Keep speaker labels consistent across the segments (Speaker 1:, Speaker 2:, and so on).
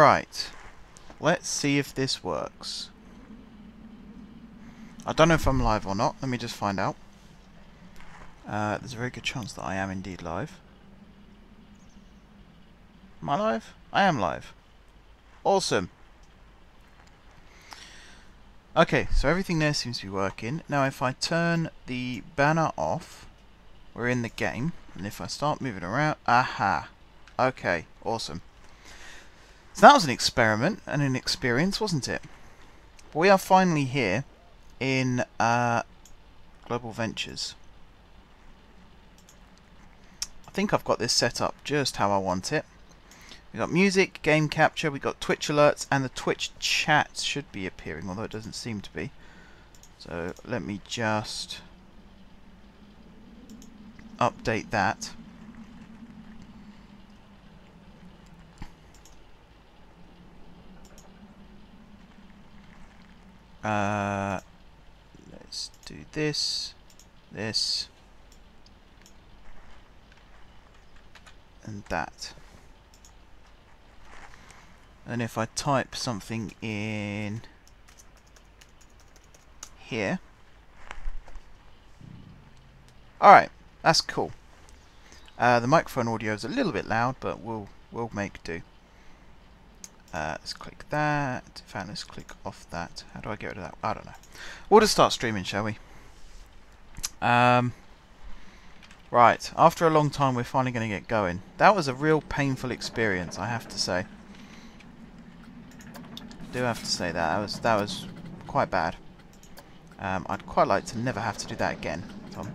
Speaker 1: Right. Let's see if this works. I don't know if I'm live or not. Let me just find out. There's a very good chance that I am indeed live. Am I live? I am live. Awesome. Okay, so everything there seems to be working. Now if I turn the banner off, we're in the game. And if I start moving around... Aha! Okay, awesome. So that was an experiment and an experience, wasn't it? We are finally here in Global Ventures. I think I've got this set up just how I want it. We've got music, game capture, we've got Twitch alerts, and the Twitch chat should be appearing, although it doesn't seem to be. So let me just update that. Let's do this, this, and that. And if I type something in here, alright, that's cool. The microphone audio is a little bit loud, but we'll make do. Let's click that. In fact, let's click off that. How do I get rid of that? I don't know. We'll just start streaming, shall we? Right, after a long time we're finally going to get going. That was a real painful experience, I have to say. I do have to say that. That was quite bad. I'd quite like to never have to do that again, if I'm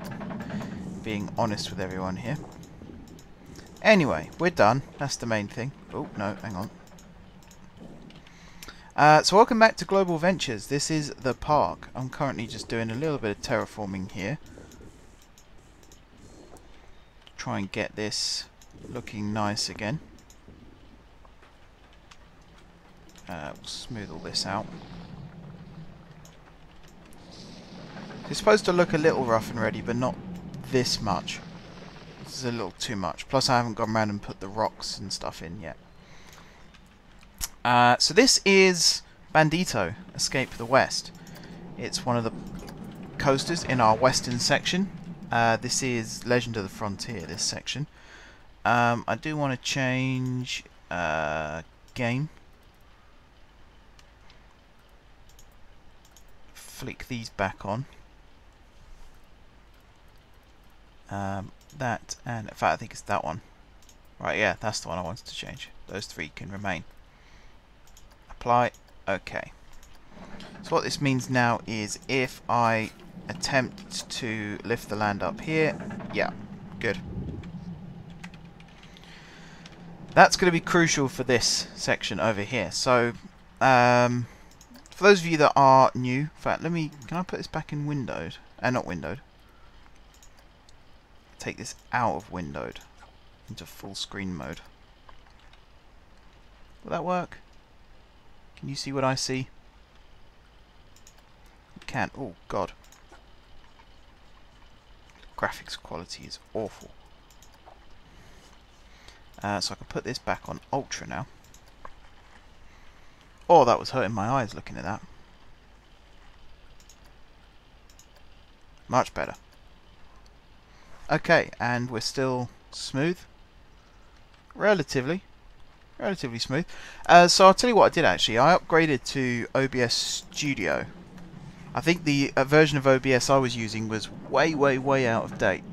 Speaker 1: being honest with everyone here. Anyway, we're done. That's the main thing. Oh, no, hang on. So welcome back to Global Ventures. This is the park. I'm currently just doing a little bit of terraforming here. Try and get this looking nice again. We'll smooth all this out. It's supposed to look a little rough and ready, but not this much. This is a little too much. Plus I haven't gone around and put the rocks and stuff in yet. So this is Bandito, Escape the West. It's one of the coasters in our western section. This is Legend of the Frontier, this section. I do want to change game. Flick these back on. That, and in fact I think it's that one. Right, yeah, that's the one I wanted to change. Those three can remain. Apply. Okay. So what this means now is if I attempt to lift the land up here, yeah, good. That's going to be crucial for this section over here. So, for those of you that are new, in fact, can I put this back in windowed? Not windowed. Take this out of windowed into full screen mode. Will that work? Can you see what I see? You can. Oh, God. Graphics quality is awful. So I can put this back on Ultra now. Oh, that was hurting my eyes looking at that. Much better. Okay, and we're still smooth. Relatively smooth. So I'll tell you what I did actually. I upgraded to OBS Studio. I think the version of OBS I was using was way out of date.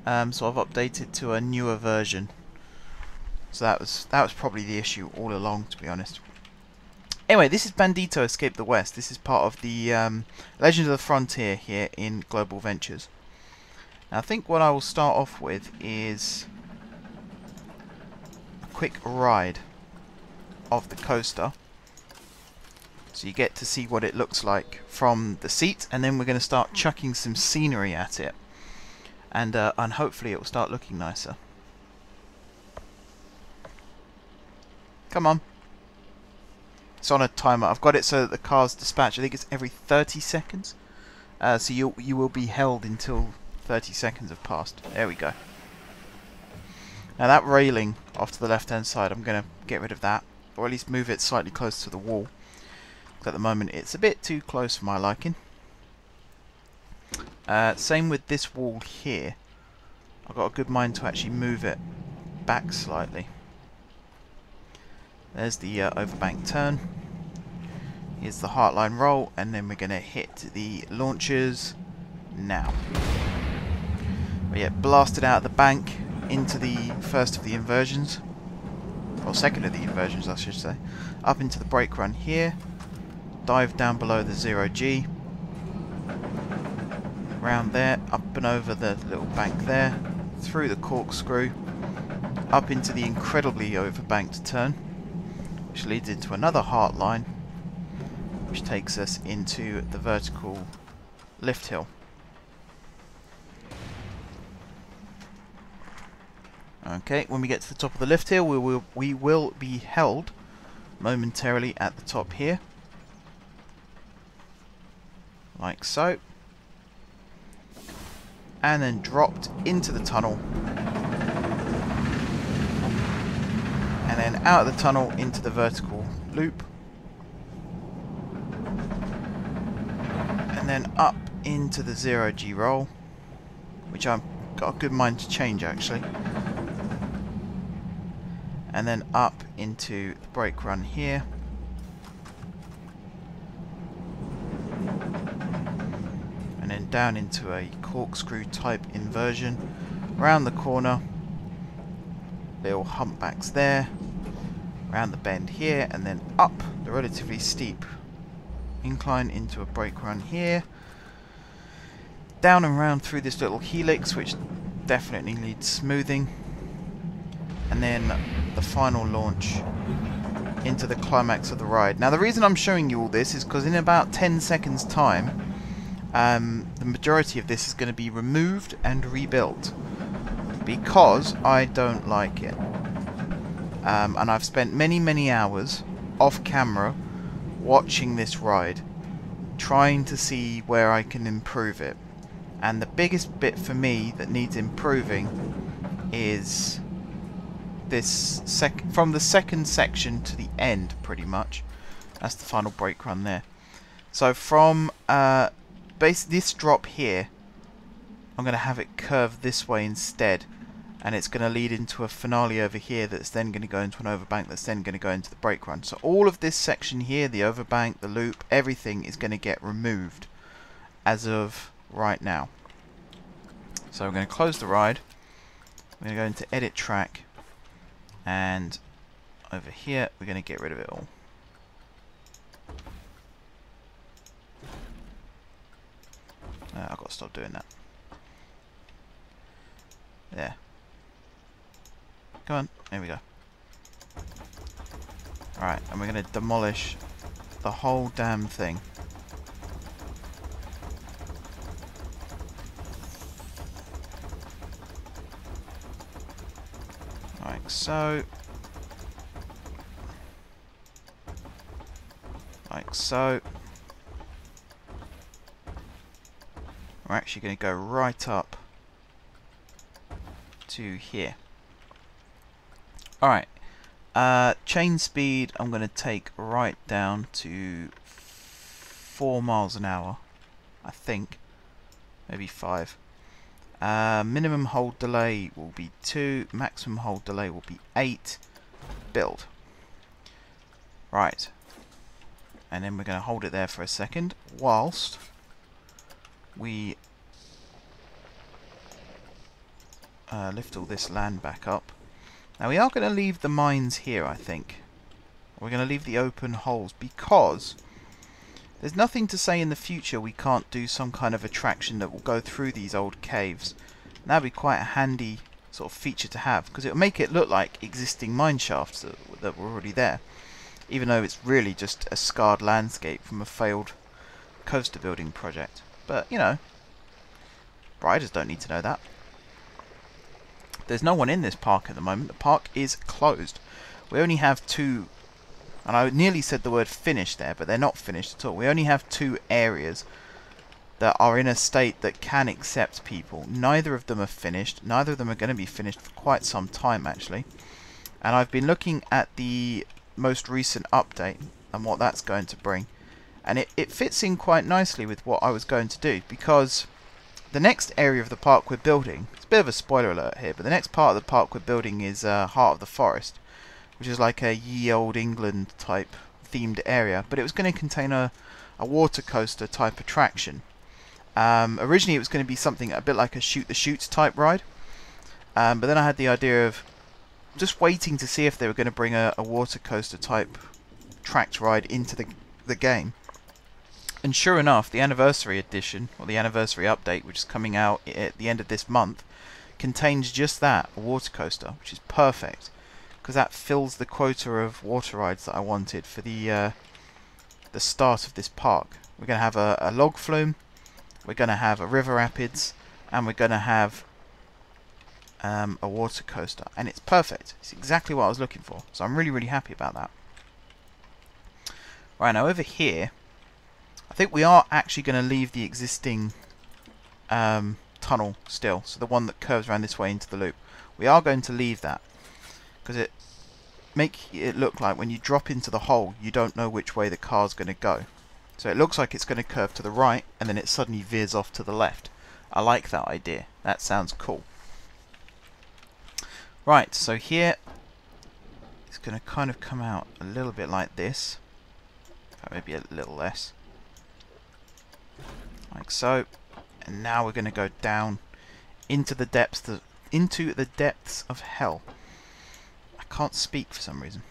Speaker 1: So I've updated to a newer version. So that was probably the issue all along, to be honest. Anyway, this is Bandito Escape the West. This is part of the Legend of the Frontier here in Global Ventures. Now I think what I will start off with is quick ride of the coaster, so you get to see what it looks like from the seat, and then we're going to start chucking some scenery at it, and hopefully it will start looking nicer. Come on. It's on a timer. I've got it so that the car's dispatched. I think it's every 30 seconds. So you will be held until 30 seconds have passed. There we go. Now that railing off to the left hand side, I'm going to get rid of that. or at least move it slightly close to the wall. At the moment it's a bit too close for my liking. Same with this wall here. I've got a good mind to actually move it back slightly. There's the overbank turn. Here's the heartline roll, and then we're going to hit the launchers now. We get blasted out of the bank into the first of the inversions, or second of the inversions I should say, up into the brake run here, dive down below the 0G, round there, up and over the little bank there, through the corkscrew, up into the incredibly overbanked turn, which leads into another heart line, which takes us into the vertical lift hill. Okay, when we get to the top of the lift hill, we will be held momentarily at the top here, like so, and then dropped into the tunnel, and then out of the tunnel into the vertical loop, and then up into the 0G roll, which I've got a good mind to change actually, and then up into the brake run here, and then down into a corkscrew type inversion, round the corner, little humpbacks there, round the bend here, and then up the relatively steep incline into a brake run here, down and round through this little helix, which definitely needs smoothing, and then the final launch into the climax of the ride. Now the reason I'm showing you all this is because in about 10 seconds time the majority of this is going to be removed and rebuilt because I don't like it, and I've spent many hours off camera watching this ride, trying to see where I can improve it, and the biggest bit for me that needs improving is this from the second section to the end, pretty much. That's the final brake run there. So from this drop here, I'm going to have it curve this way instead, and it's going to lead into a finale over here that's then going to go into an overbank that's then going to go into the brake run. So all of this section here, the overbank, the loop, everything is going to get removed as of right now. So we're going to close the ride. We're going to go into edit track, and over here we're going to get rid of it all. I've got to stop doing that. There. Come on, there we go. Alright, and we're going to demolish the whole damn thing. Like so. Like so. We're actually going to go right up to here. Alright, chain speed I'm going to take right down to 4 miles an hour, I think, maybe 5. Minimum hold delay will be 2, maximum hold delay will be 8. Build. Right, and then we're going to hold it there for a second whilst we lift all this land back up. Now we are going to leave the mines here, I think. We're going to leave the open holes because there's nothing to say in the future we can't do some kind of attraction that will go through these old caves. And that'd be quite a handy sort of feature to have, because it'll make it look like existing mine shafts that were already there, even though it's really just a scarred landscape from a failed coaster building project. But, you know, riders don't need to know that. There's no one in this park at the moment. The park is closed. We only have 2, and I nearly said the word finished there, but they're not finished at all. We only have 2 areas that are in a state that can accept people. Neither of them are finished. Neither of them are going to be finished for quite some time, actually. And I've been looking at the most recent update and what that's going to bring. And it fits in quite nicely with what I was going to do, because the next area of the park we're building, it's a bit of a spoiler alert here, but the next part of the park we're building is Heart of the Forest, which is like a ye old England type themed area, but it was going to contain a water coaster type attraction. Originally it was going to be something a bit like a shoot the chutes type ride, but then I had the idea of just waiting to see if they were going to bring a water coaster type tracked ride into the game. And sure enough, the anniversary edition, or the anniversary update, which is coming out at the end of this month, contains just that, a water coaster, which is perfect, because that fills the quota of water rides that I wanted for the start of this park. We're going to have a log flume, we're going to have a river rapids, and we're going to have a water coaster, and it's perfect. It's exactly what I was looking for, so I'm really, really happy about that. Right, now over here, I think we are actually going to leave the existing tunnel still, so the one that curves around this way into the loop. We are going to leave that, because it makes it look like when you drop into the hole, you don't know which way the car's going to go. So it looks like it's going to curve to the right, and then it suddenly veers off to the left. I like that idea. That sounds cool. Right, so here it's going to kind of come out a little bit like this. Maybe a little less. Like so. And now we're going to go down into the depths of hell. I can't speak for some reason.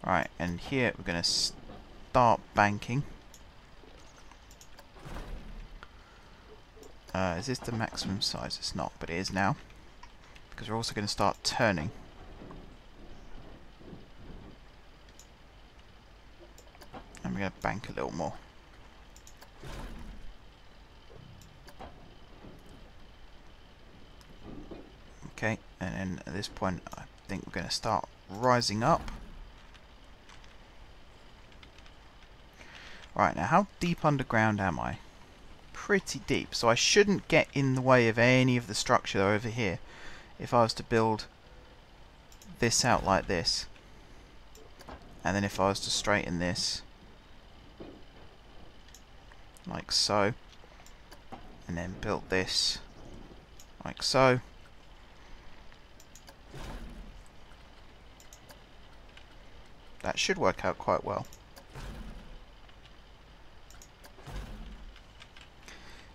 Speaker 1: Right, and here we're going to start banking. Is this the maximum size? It's not, but it is now. Because we're also going to start turning. And we're going to bank a little more. Okay, and then at this point I think we're going to start rising up. Right, now how deep underground am I? Pretty deep, so I shouldn't get in the way of any of the structure over here if I was to build this out like this. And then if I was to straighten this like so, and then build this like so, that should work out quite well.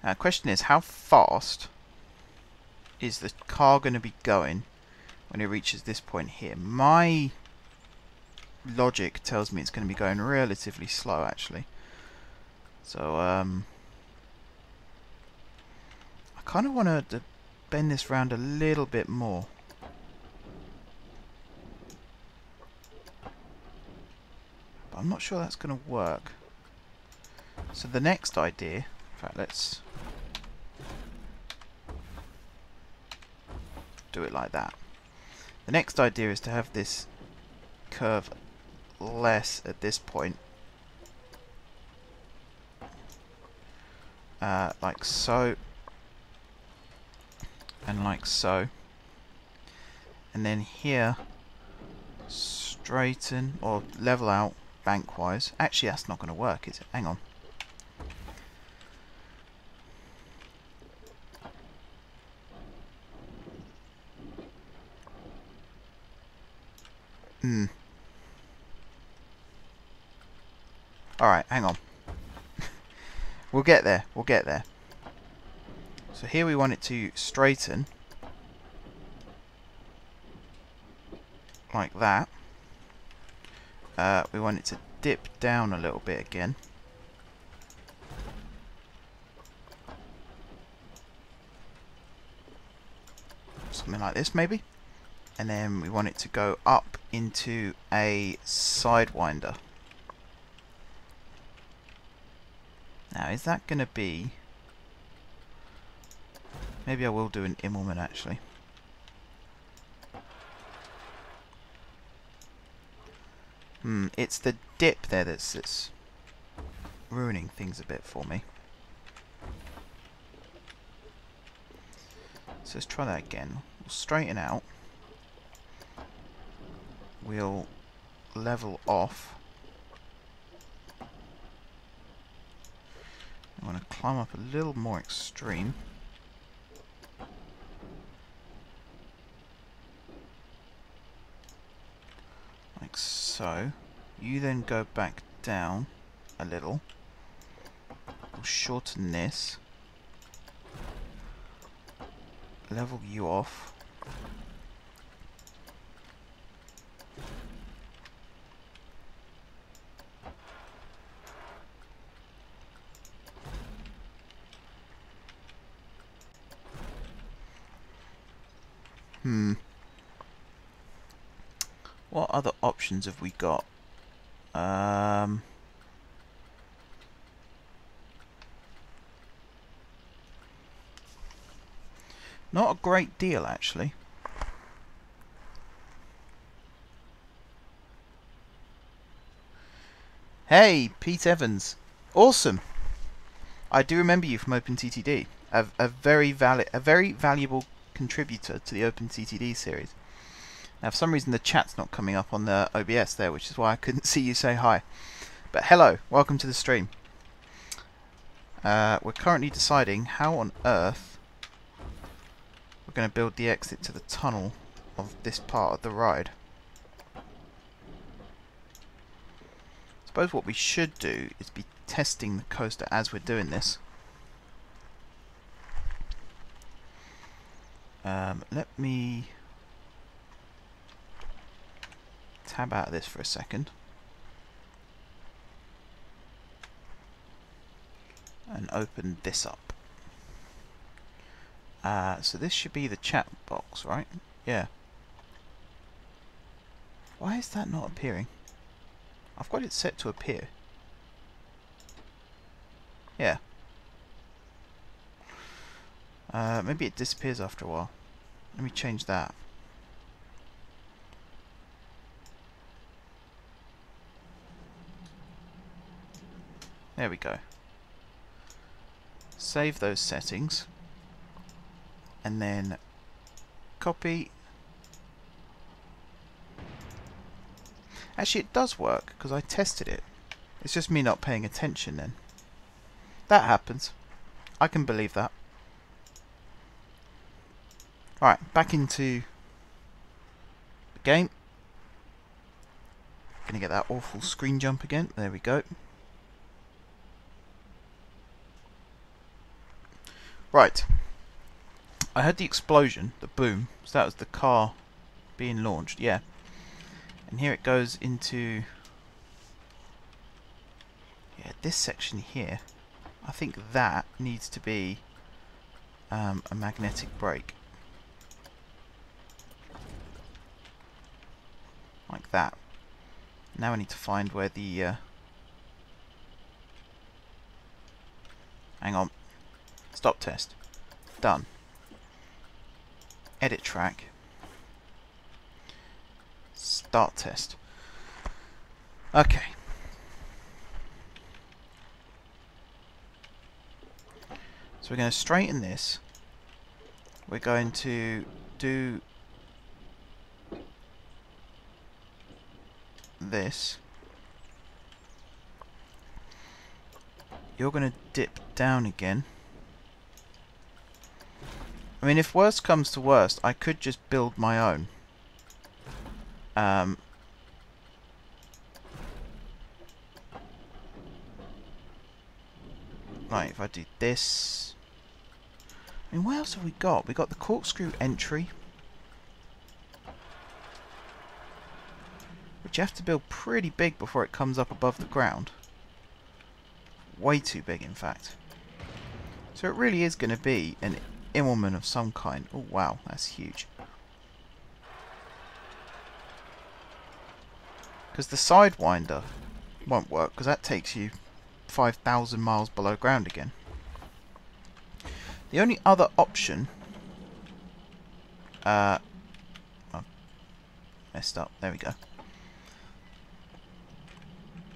Speaker 1: Now the question is, how fast is the car going to be going when it reaches this point here? My logic tells me it's going to be going relatively slow, actually. So, I kind of want to bend this round a little bit more. But I'm not sure that's going to work. So the next idea, in fact, let's do it like that. The next idea is to have this curve less at this point. Like so. And like so. And then here, straighten or level out bank wise. Actually, that's not going to work, is it? Hang on. Alright, hang on. We'll get there, we'll get there. So here we want it to straighten. Like that. We want it to dip down a little bit again. Something like this maybe. And then we want it to go up into a sidewinder. Now, is that going to be... Maybe I will do an Immelman, actually. It's the dip there that's ruining things a bit for me. So let's try that again. We'll straighten out. we'll level off. I want to climb up a little more extreme. Like so. You then go back down a little. We'll shorten this. Level you off. What other options have we got? Not a great deal, actually. Hey, Pete Evans. Awesome. I do remember you from OpenTTD. A very valuable contributor to the OpenTTD series. Now, for some reason, the chat's not coming up on the OBS there, which is why I couldn't see you say hi. But hello, welcome to the stream. We're currently deciding how on earth we're going to build the exit to the tunnel of this part of the ride. I suppose what we should do is be testing the coaster as we're doing this. Let me tab out of this for a second and open this up. So this should be the chat box, right? Yeah. Why is that not appearing? I've got it set to appear. Yeah. Maybe it disappears after a while. Let me change that. There we go. Save those settings. And then copy. Actually, it does work because I tested it. It's just me not paying attention then. That happens. I can believe that. Alright, back into the game. Gonna get that awful screen jump again. There we go. Right. I heard the explosion, the boom. So that was the car being launched, yeah. And here it goes into this section here. I think that needs to be a magnetic brake. Like that. Now I need to find where the hang on. Stop test. Done. Edit track. Start test. Okay. So we're going to straighten this. We're going to do this. You're going to dip down again. I mean, if worst comes to worst, I could just build my own. Right, if I do this... I mean, what else have we got? We got the corkscrew entry. Which you have to build pretty big before it comes up above the ground. Way too big, in fact. So it really is going to be an Immelman of some kind. Oh wow, that's huge. Because the Sidewinder won't work, because that takes you 5,000 miles below ground again. The only other option... I've messed up. There we go.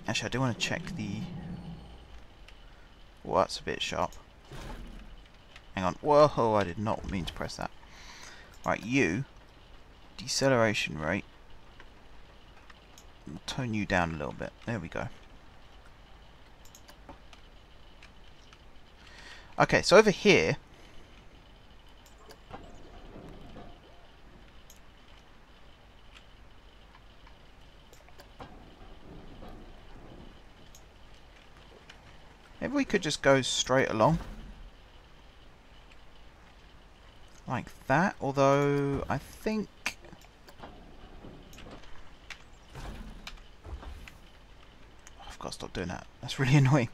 Speaker 1: Actually, I do want to check the... Oh, that's a bit sharp. Hang on. Whoa, I did not mean to press that. Right, you. Deceleration rate. tone you down a little bit. There we go. Okay, so over here, maybe we could just go straight along. Like that, although I think... Oh, I've got to stop doing that. That's really annoying.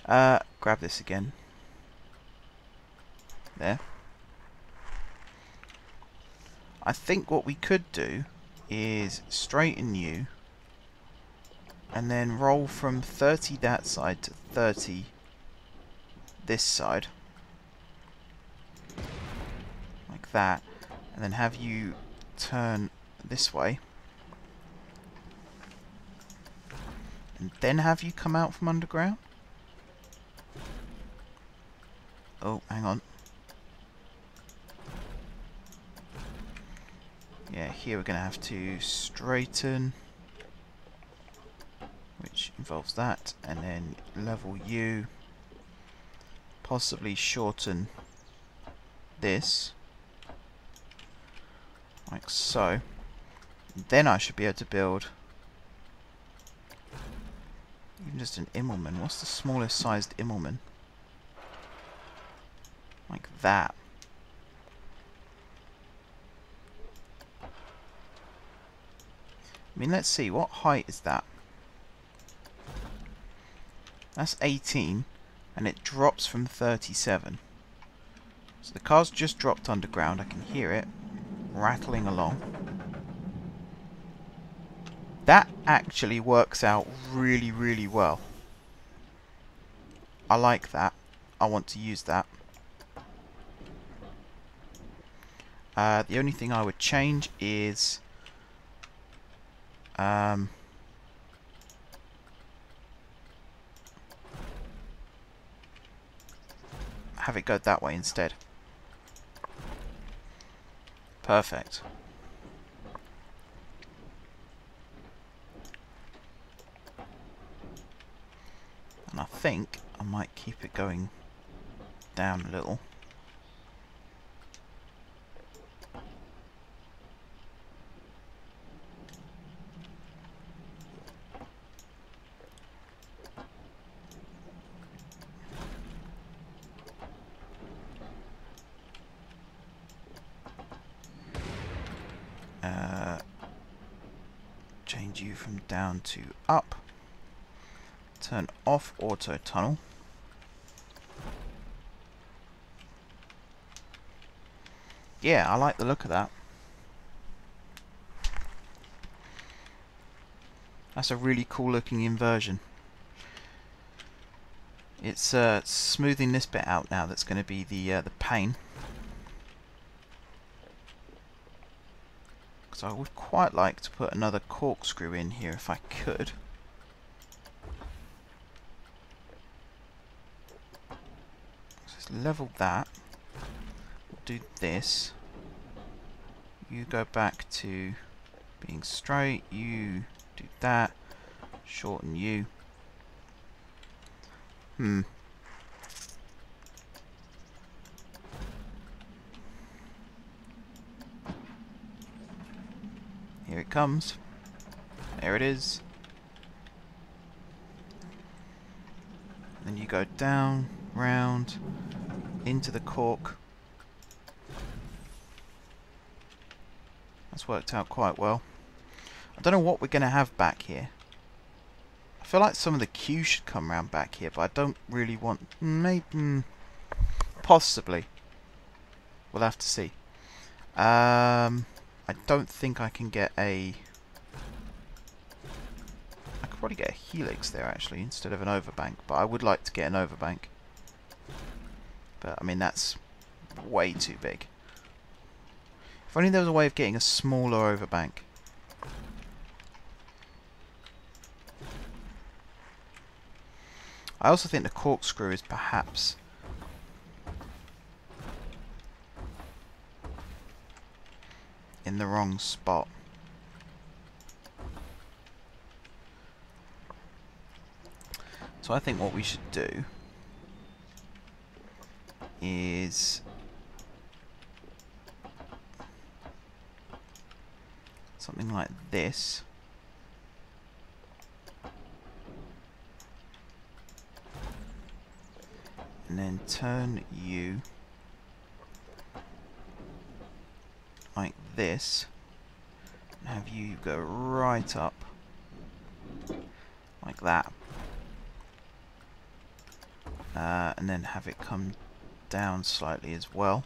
Speaker 1: Grab this again. There. I think what we could do is straighten you and then roll from 30 that side to 30 this side. Like that. And then have you turn this way. And then have you come out from underground. Oh, hang on. Yeah, here we're going to have to straighten, which involves that, and then level you, possibly shorten this, like so. Then I should be able to build even just an Immelman. What's the smallest sized Immelman? Like that. I mean, let's see, what height is that? That's 18, and it drops from 37. So the car's just dropped underground, I can hear it rattling along. That actually works out really, really well. I like that. I want to use that. The only thing I would change is have it go that way instead. Perfect. And I think I might keep it going down a little. Change you from down to up. Turn off auto tunnel. Yeah, I like the look of that. That's a really cool looking inversion. It's smoothing this bit out now. That's going to be the pain. So I would quite like to put another corkscrew in here if I could. Just level that. Do this. You go back to being straight. You do that. Shorten you. Here it comes. There it is. Then you go down, round, into the cork. That's worked out quite well. I don't know what we're going to have back here. I feel like some of the queue should come round back here, but I don't really want... Maybe... Possibly. We'll have to see. I don't think I can get a... I could probably get a helix there actually instead of an overbank, but I would like to get an overbank. But I mean that's way too big. If only there was a way of getting a smaller overbank. I also think the corkscrew is perhaps in the wrong spot. So I think what we should do is something like this. And then turn you like this, and have you go right up like that, and then have it come down slightly as well.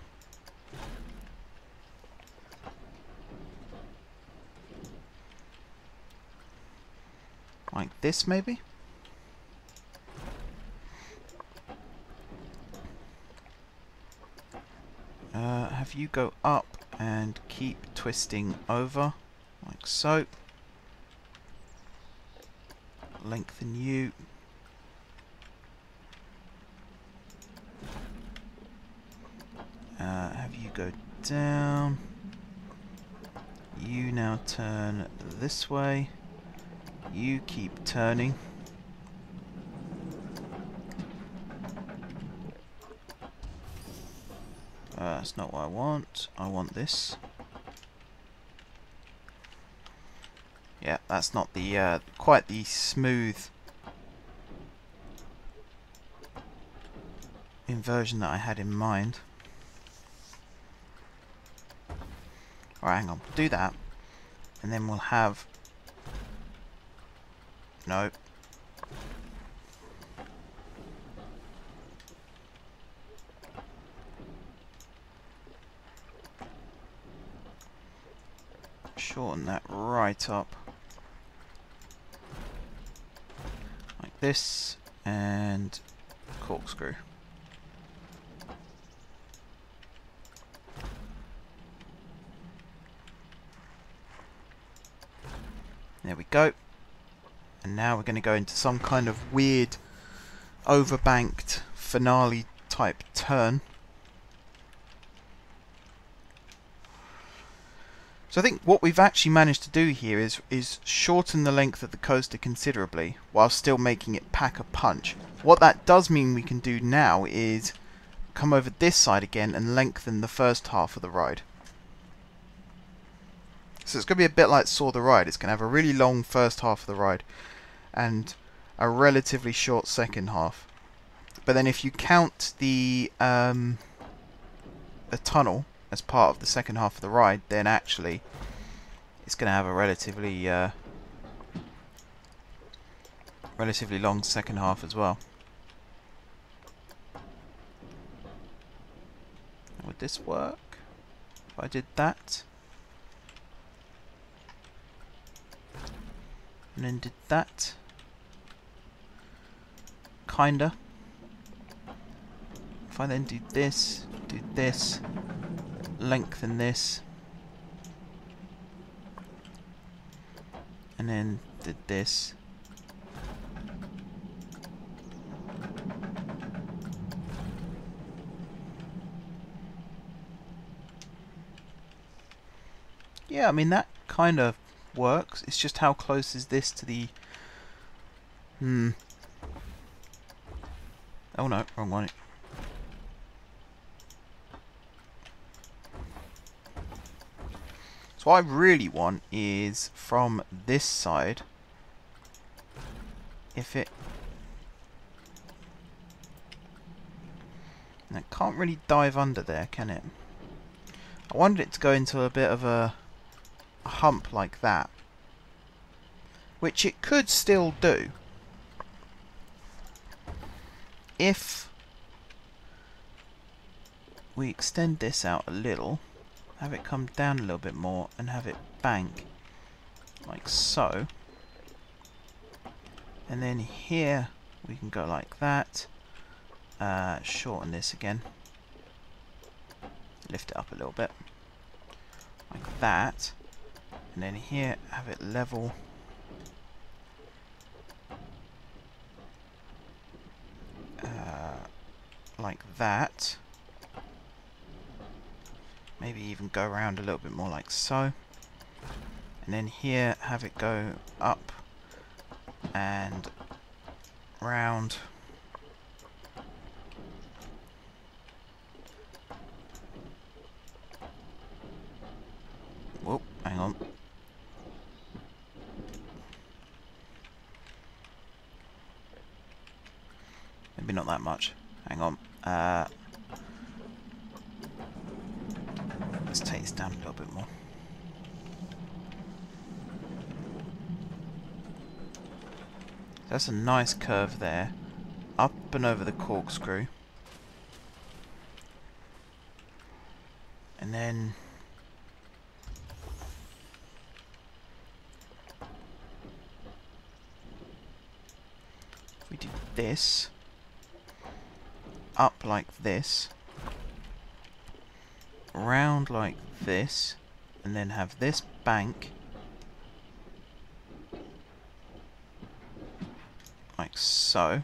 Speaker 1: Like this maybe? Have you go up and keep twisting over, like so. Lengthen you. Have you go down. You now turn this way. You keep turning. That's not what I want. I want this. Yeah, that's not the quite the smooth inversion that I had in mind. Alright, hang on. Do that, and then we'll have. No. Shorten that right up. Like this, and corkscrew. There we go. And now we're going to go into some kind of weird, overbanked finale type turn. So I think what we've actually managed to do here is shorten the length of the coaster considerably while still making it pack a punch. What that does mean we can do now is come over this side again and lengthen the first half of the ride. So it's going to be a bit like Saw the Ride. It's going to have a really long first half of the ride and a relatively short second half. But then if you count the tunnel as part of the second half of the ride, then actually it's going to have a relatively long second half as well. Would this work if I did that? And then did that? Kinda. If I then do this, lengthen this, and then did this. Yeah, I mean that kind of works. It's just how close is this to the... Oh no, wrong one. So what I really want is from this side, if it... And it can't really dive under there, can it? I wanted it to go into a bit of a hump like that, which it could still do if we extend this out a little, have it come down a little bit more, and have it bank like so, and then here we can go like that, shorten this again, lift it up a little bit like that, and then here have it level, like that. Maybe even go around a little bit more like so, and then here have it go up and round. Whoop, hang on. Maybe not that much. Hang on. Let's take this down a little bit more. That's a nice curve there. Up and over the corkscrew. And then if we do this, up like this, round like this, and then have this bank like so,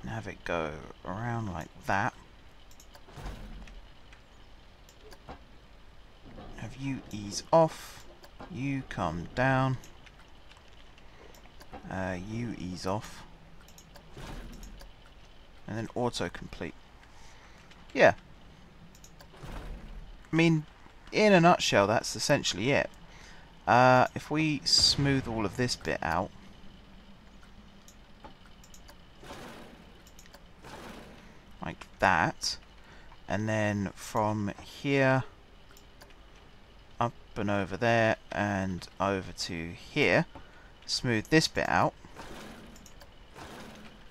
Speaker 1: and have it go around like that. Have you ease off, you come down, you ease off, and then auto-complete. Yeah. I mean, in a nutshell, that's essentially it. If we smooth all of this bit out, like that, and then from here up and over there and over to here, smooth this bit out,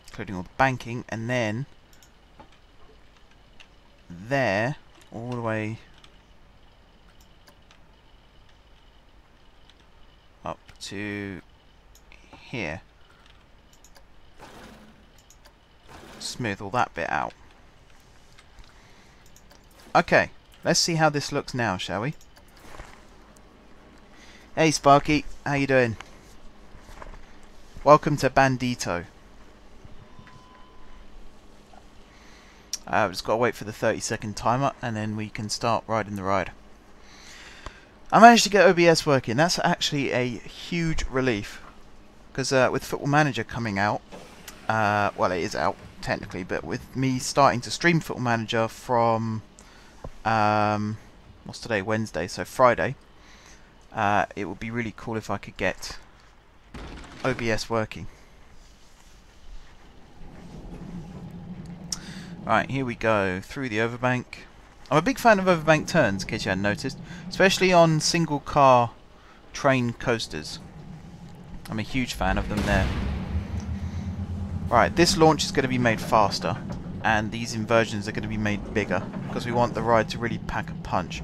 Speaker 1: including all the banking, and then there all the way up to here, smooth all that bit out. Okay, let's see how this looks now, shall we? Hey Sparky, how you doing? Welcome to Bandito. We've just got to wait for the 30-second timer and then we can start riding the ride. I managed to get OBS working. That's actually a huge relief, because with Football Manager coming out, well, it is out technically, but with me starting to stream Football Manager from what's today, Wednesday, so Friday, it would be really cool if I could get OBS working. Right, here we go, through the overbank. I'm a big fan of overbank turns, in case you hadn't noticed, especially on single car train coasters. I'm a huge fan of them there. Right, this launch is going to be made faster, and these inversions are going to be made bigger, because we want the ride to really pack a punch.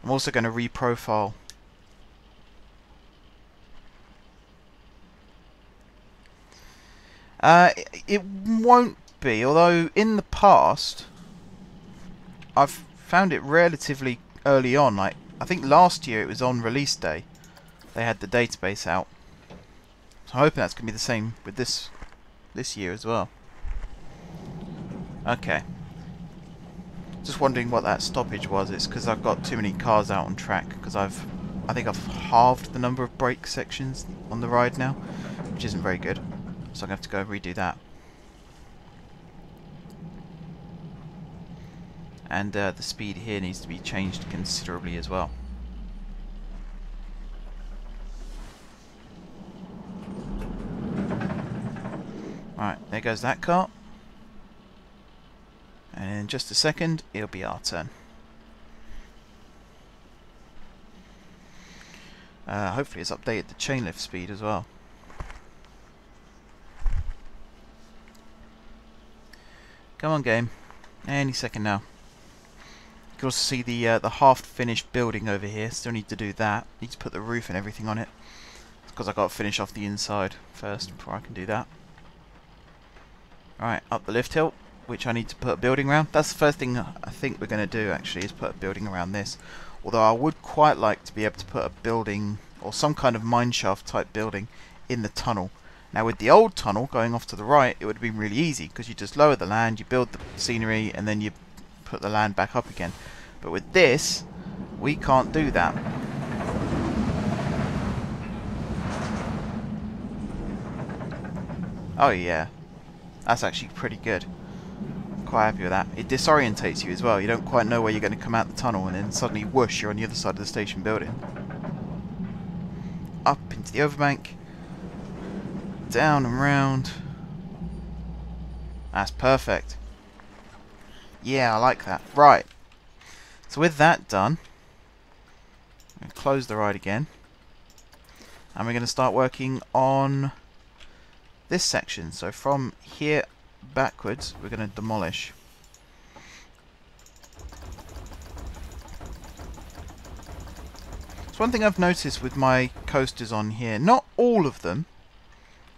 Speaker 1: I'm also going to reprofile it won't be, although in the past I've found it relatively early on. Like, I think last year it was on release day they had the database out, so I'm hoping that's going to be the same with this year as well. Okay, just wondering what that stoppage was. It's because I've got too many cars out on track, because I think I've halved the number of brake sections on the ride now, which isn't very good, so I'm going to have to go redo that. And the speed here needs to be changed considerably as well. Right, there goes that car. And in just a second, it'll be our turn. Hopefully it's updated the chain lift speed as well. Come on, game. Any second now. You can also see the half-finished building over here. Still need to do that. Need to put the roof and everything on it, because I've got to finish off the inside first before I can do that. Alright, up the lift hill, which I need to put a building around. That's the first thing I think we're going to do, actually, is put a building around this. Although I would quite like to be able to put a building, or some kind of mineshaft type building, in the tunnel. Now with the old tunnel going off to the right, it would have been really easy, because you just lower the land, you build the scenery, and then you put the land back up again. But with this, we can't do that. Oh yeah, that's actually pretty good. Quite happy with that. It disorientates you as well. You don't quite know where you're going to come out the tunnel, and then suddenly, whoosh, you're on the other side of the station building. Up into the overbank. Down and round. That's perfect. Yeah, I like that. Right. So with that done, I'm going to close the ride again. And we're going to start working on this section. So from here backwards, we're going to demolish. So one thing I've noticed with my coasters on here, not all of them,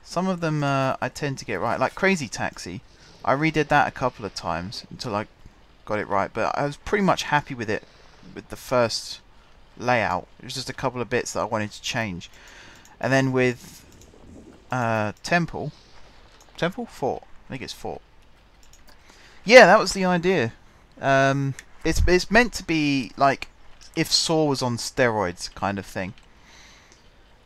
Speaker 1: some of them I tend to get right. Like Crazy Taxi, I redid that a couple of times until I got it right, but I was pretty much happy with it with the first layout. It was just a couple of bits that I wanted to change. And then with Temple Fort, I think it's Fort. Yeah, that was the idea. It's meant to be like if Saw was on steroids kind of thing.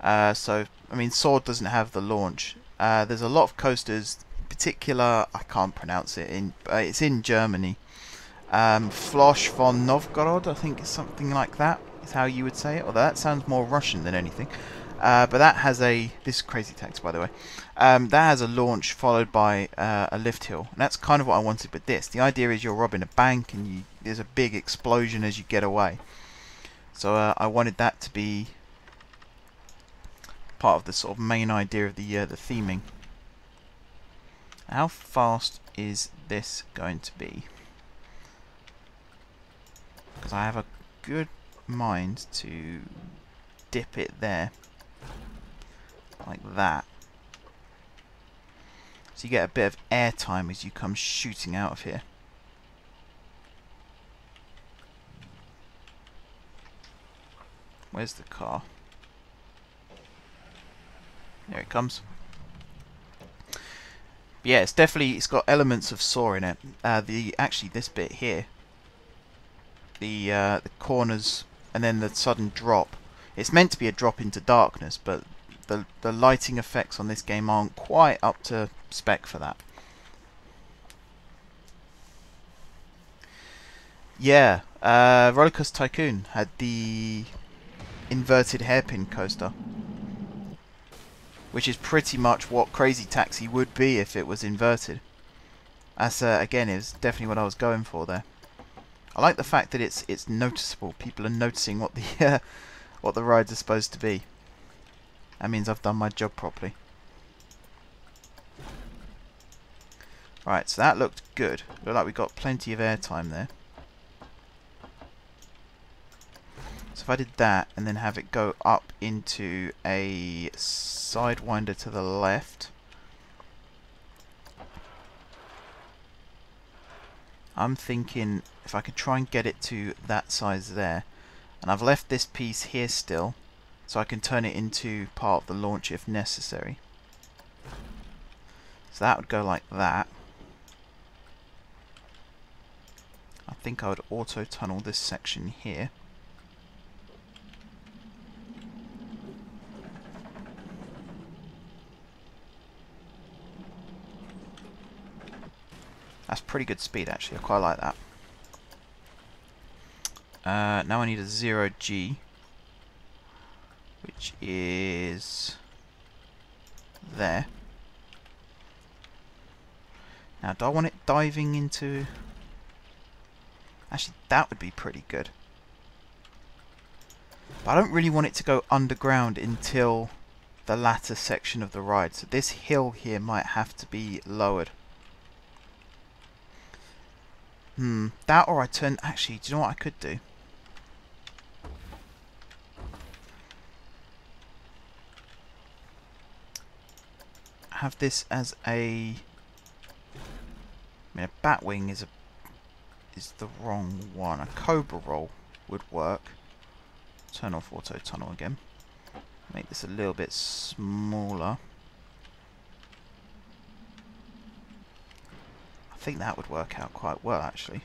Speaker 1: So I mean, Saw doesn't have the launch. There's a lot of coasters, in particular, I can't pronounce it. It's in Germany. Flosch von Novgorod, I think it's something like that. Is how you would say it. Although that sounds more Russian than anything. But that has this is Crazy Tax, by the way. That has a launch followed by a lift hill, and that's kind of what I wanted with this. The idea is you're robbing a bank, and there's a big explosion as you get away. So I wanted that to be part of the sort of main idea of the theming. How fast is this going to be? Because I have a good mind to dip it there, like that. So you get a bit of air time as you come shooting out of here. Where's the car? There it comes. Yeah, it's got elements of Saw in it. Actually this bit here, the corners and then the sudden drop. It's meant to be a drop into darkness, but the lighting effects on this game aren't quite up to spec for that. Yeah, Rollercoaster Tycoon had the inverted hairpin coaster, which is pretty much what Crazy Taxi would be if it was inverted. That's again, is definitely what I was going for there. I like the fact that it's noticeable. People are noticing what the rides are supposed to be. That means I've done my job properly. Right, so that looked good. Looked like we got plenty of airtime there. So if I did that and then have it go up into a sidewinder to the left, I'm thinking if I could try and get it to that size there, and I've left this piece here still, so I can turn it into part of the launch if necessary. So that would go like that. I think I would auto tunnel this section here. That's pretty good speed actually, I quite like that. Now I need a 0G, which is there. Now do I want it diving into... Actually that would be pretty good. But I don't really want it to go underground until the latter section of the ride. So this hill here might have to be lowered. That or I turn... Actually, do you know what I could do? Have this as a... I mean, a batwing is the wrong one. A cobra roll would work. Turn off auto tunnel again. Make this a little bit smaller. I think that would work out quite well actually.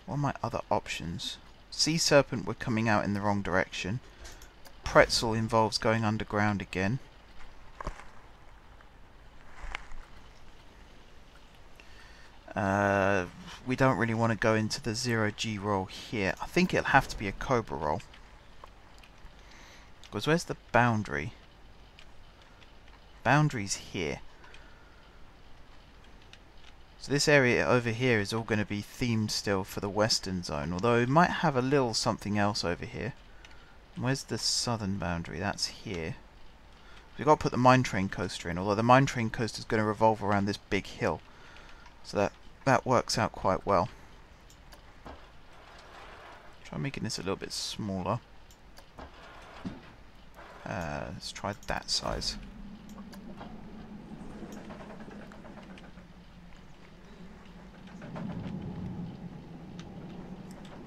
Speaker 1: What are my other options? Sea Serpent, we're coming out in the wrong direction. Pretzel involves going underground again. we don't really want to go into the 0G roll here. I think it'll have to be a Cobra roll. Because where's the boundary? Boundary's here. So this area over here is all going to be themed still for the western zone, although it might have a little something else over here. Where's the southern boundary? That's here. We've got to put the mine train coaster in, although the mine train coaster is going to revolve around this big hill. So that works out quite well. Try making this a little bit smaller. Let's try that size.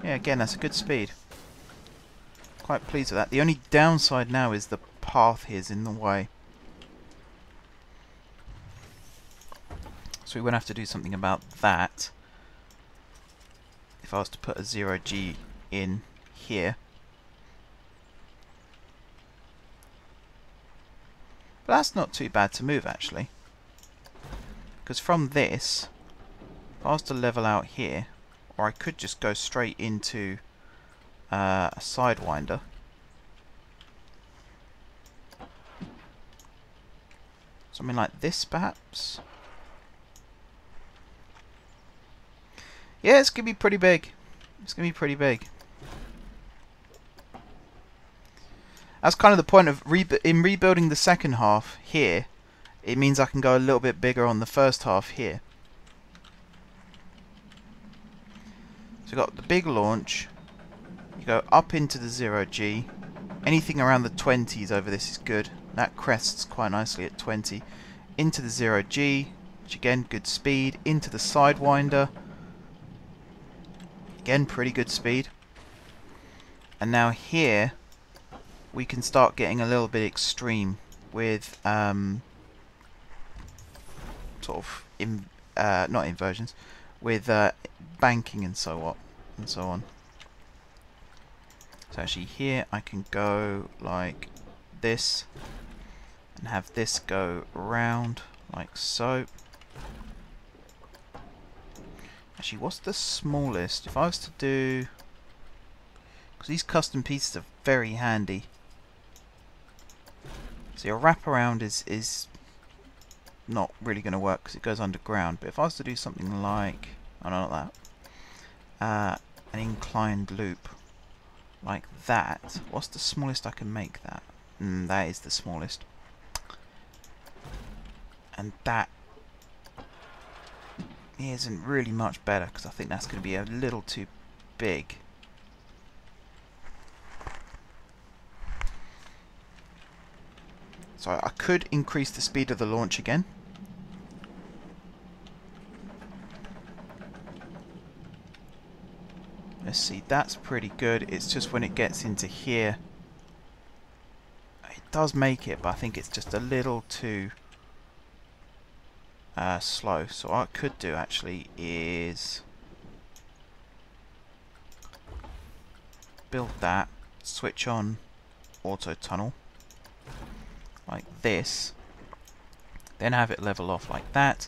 Speaker 1: Yeah, again, that's a good speed. Quite pleased with that. The only downside now is the path here is in the way. So we won't have to do something about that. If I was to put a 0G in here. But that's not too bad to move, actually. Because from this, if I was to level out here, or I could just go straight into a Sidewinder. Something like this, perhaps? Yeah, it's going to be pretty big. It's going to be pretty big. That's kind of the point of rebuilding the second half here. It means I can go a little bit bigger on the first half here. So we've got the big launch. You go up into the 0G. Anything around the 20s over this is good. That crests quite nicely at 20. Into the 0G, which again, good speed. Into the Sidewinder. Again, pretty good speed. And now here, we can start getting a little bit extreme with sort of not inversions, with banking and so on. So actually here I can go like this and have this go around like so. Actually, what's the smallest? If I was to do, because these custom pieces are very handy. So your wraparound is not really going to work because it goes underground. But if I was to do something like, oh no, not that, an inclined loop like that, what's the smallest I can make that? That is the smallest. And that isn't really much better because I think that's going to be a little too big. So I could increase the speed of the launch again. Let's see, that's pretty good. It's just when it gets into here, it does make it, but I think it's just a little too slow. So what I could do actually is build that, switch on auto tunnel like this, then have it level off like that,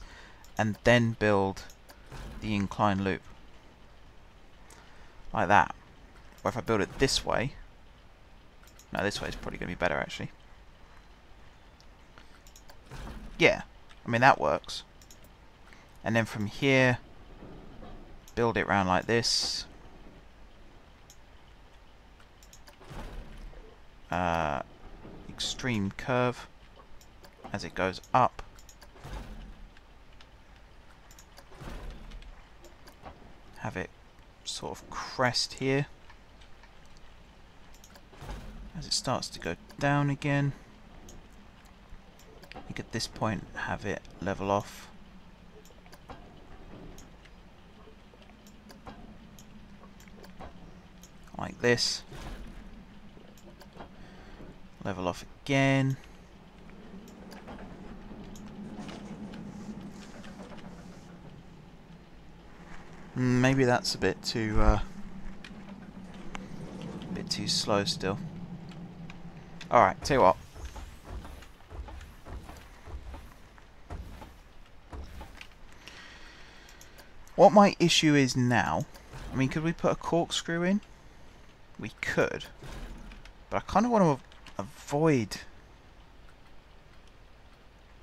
Speaker 1: and then build the incline loop like that. Or if I build it this way, no, this way is probably going to be better actually. Yeah, I mean that works. And then from here, build it round like this. Extreme curve as it goes up. Have it sort of crest here as it starts to go down again. I think at this point have it level off. Like this. Level off again. Maybe that's a bit too slow still. Alright, tell you what. What my issue is now, I mean, could we put a corkscrew in? We could. But I kind of want to avoid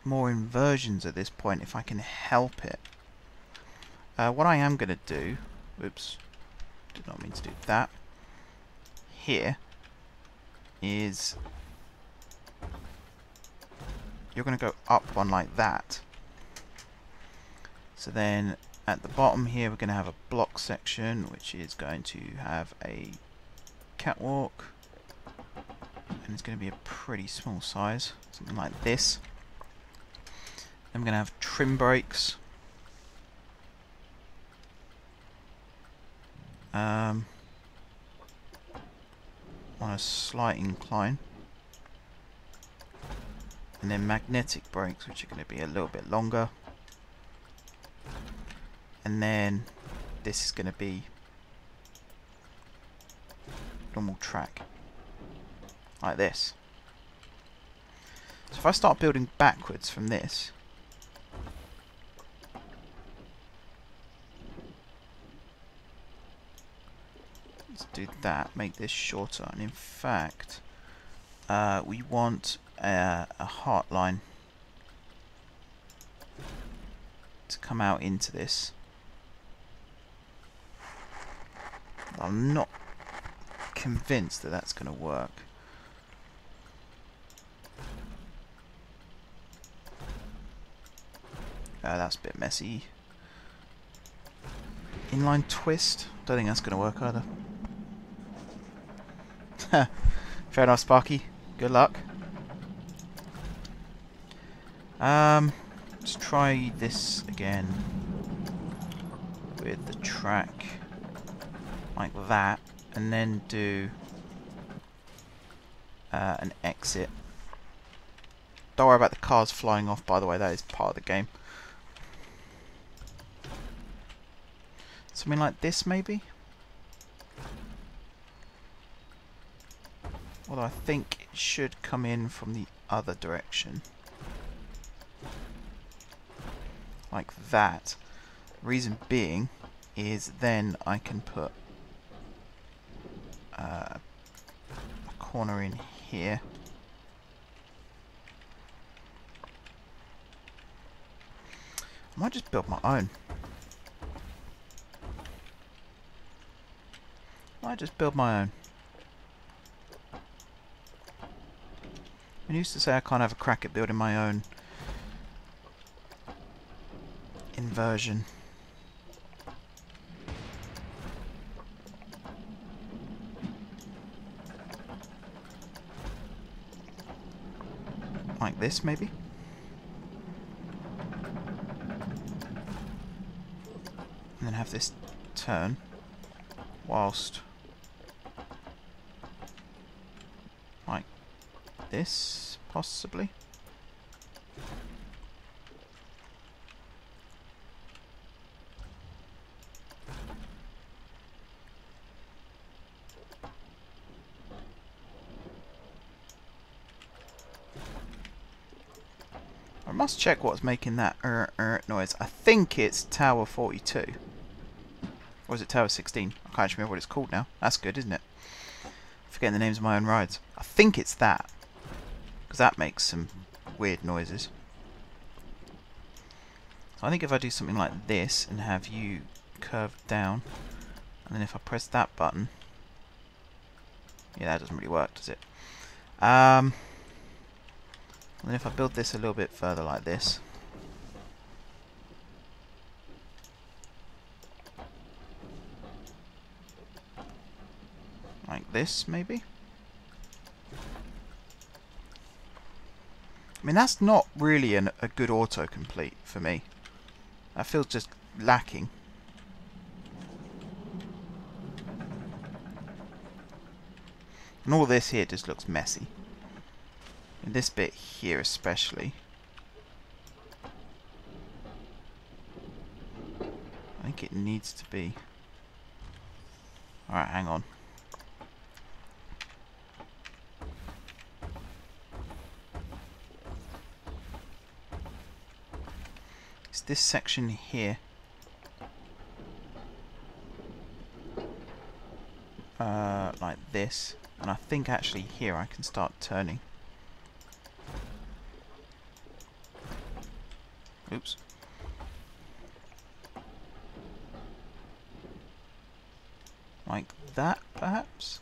Speaker 1: more inversions at this point if I can help it. What I am going to do, oops, did not mean to do that, here is you're going to go up one like that. So then at the bottom here we're going to have a block section which is going to have a catwalk, and it's going to be a pretty small size, something like this. Then we're going to have trim brakes. On a slight incline. And then magnetic brakes, which are going to be a little bit longer. And then this is going to be normal track, like this. So if I start building backwards from this, let's do that, make this shorter, and in fact we want a heart line to come out into this. I'm not convinced that that's going to work. That's a bit messy. Inline twist? Don't think that's going to work either. Fair enough, Sparky. Good luck. Let's try this again with the track like that, and then do an exit. Don't worry about the cars flying off, by the way, that is part of the game. Something like this, maybe? Although I think it should come in from the other direction. Like that. Reason being is then I can put a corner in here. I might just build my own. I used to say I can't have a crack at building my own inversion. Like this, maybe? And then have this turn whilst like this, possibly. I must check what's making that noise. I think it's Tower 42. Or is it Tower 16? I can't remember what it's called now. That's good, isn't it? Forgetting the names of my own rides. I think it's that. Because that makes some weird noises. So I think if I do something like this and have you curve down, and then if I press that button, yeah, that doesn't really work, does it? And then if I build this a little bit further like this, like this, maybe? I mean, that's not really a good autocomplete for me. That feels just lacking. And all this here just looks messy. And this bit here especially. I think it needs to be... Alright, hang on. It's this section here. like this, and I think actually here I can start turning. Oops. Like that, perhaps?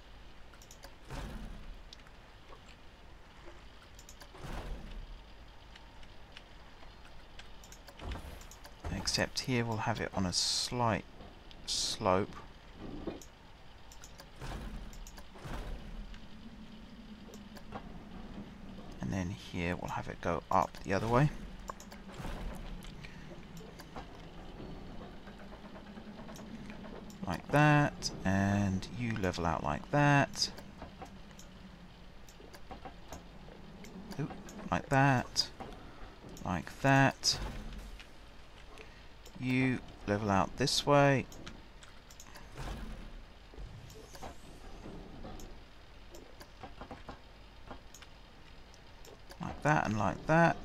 Speaker 1: Except here we'll have it on a slight slope. And then here we'll have it go up the other way. Like that, and you level out like that. Ooh, like that. Like that. You level out this way. Like that and like that.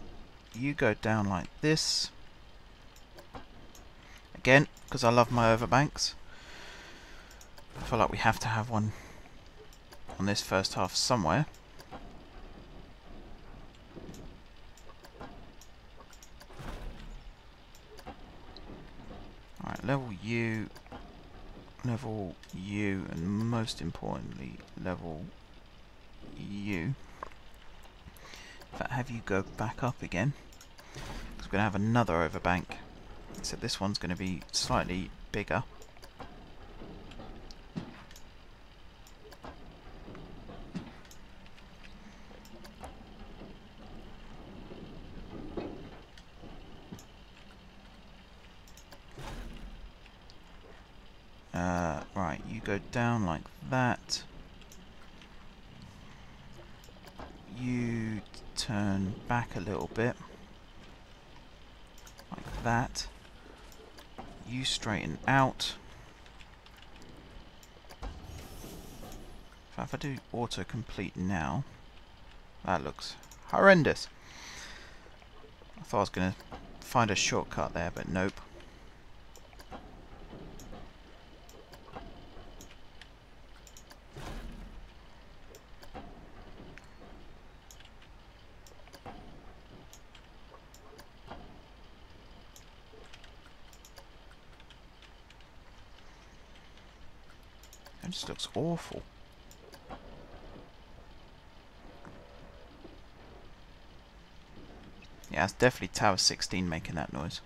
Speaker 1: You go down like this. Again, because I love my overbanks. I feel like we have to have one on this first half somewhere. Alright, level you, and most importantly, level you. In fact, have you go back up again, because we're going to have another overbank. So this one's going to be slightly bigger. Right, you go down like that. You turn back a little bit. Like that. You straighten out. If I do autocomplete now, that looks horrendous. I thought I was going to find a shortcut there, but nope. It just looks awful. Yeah, it's definitely Tower 16 making that noise.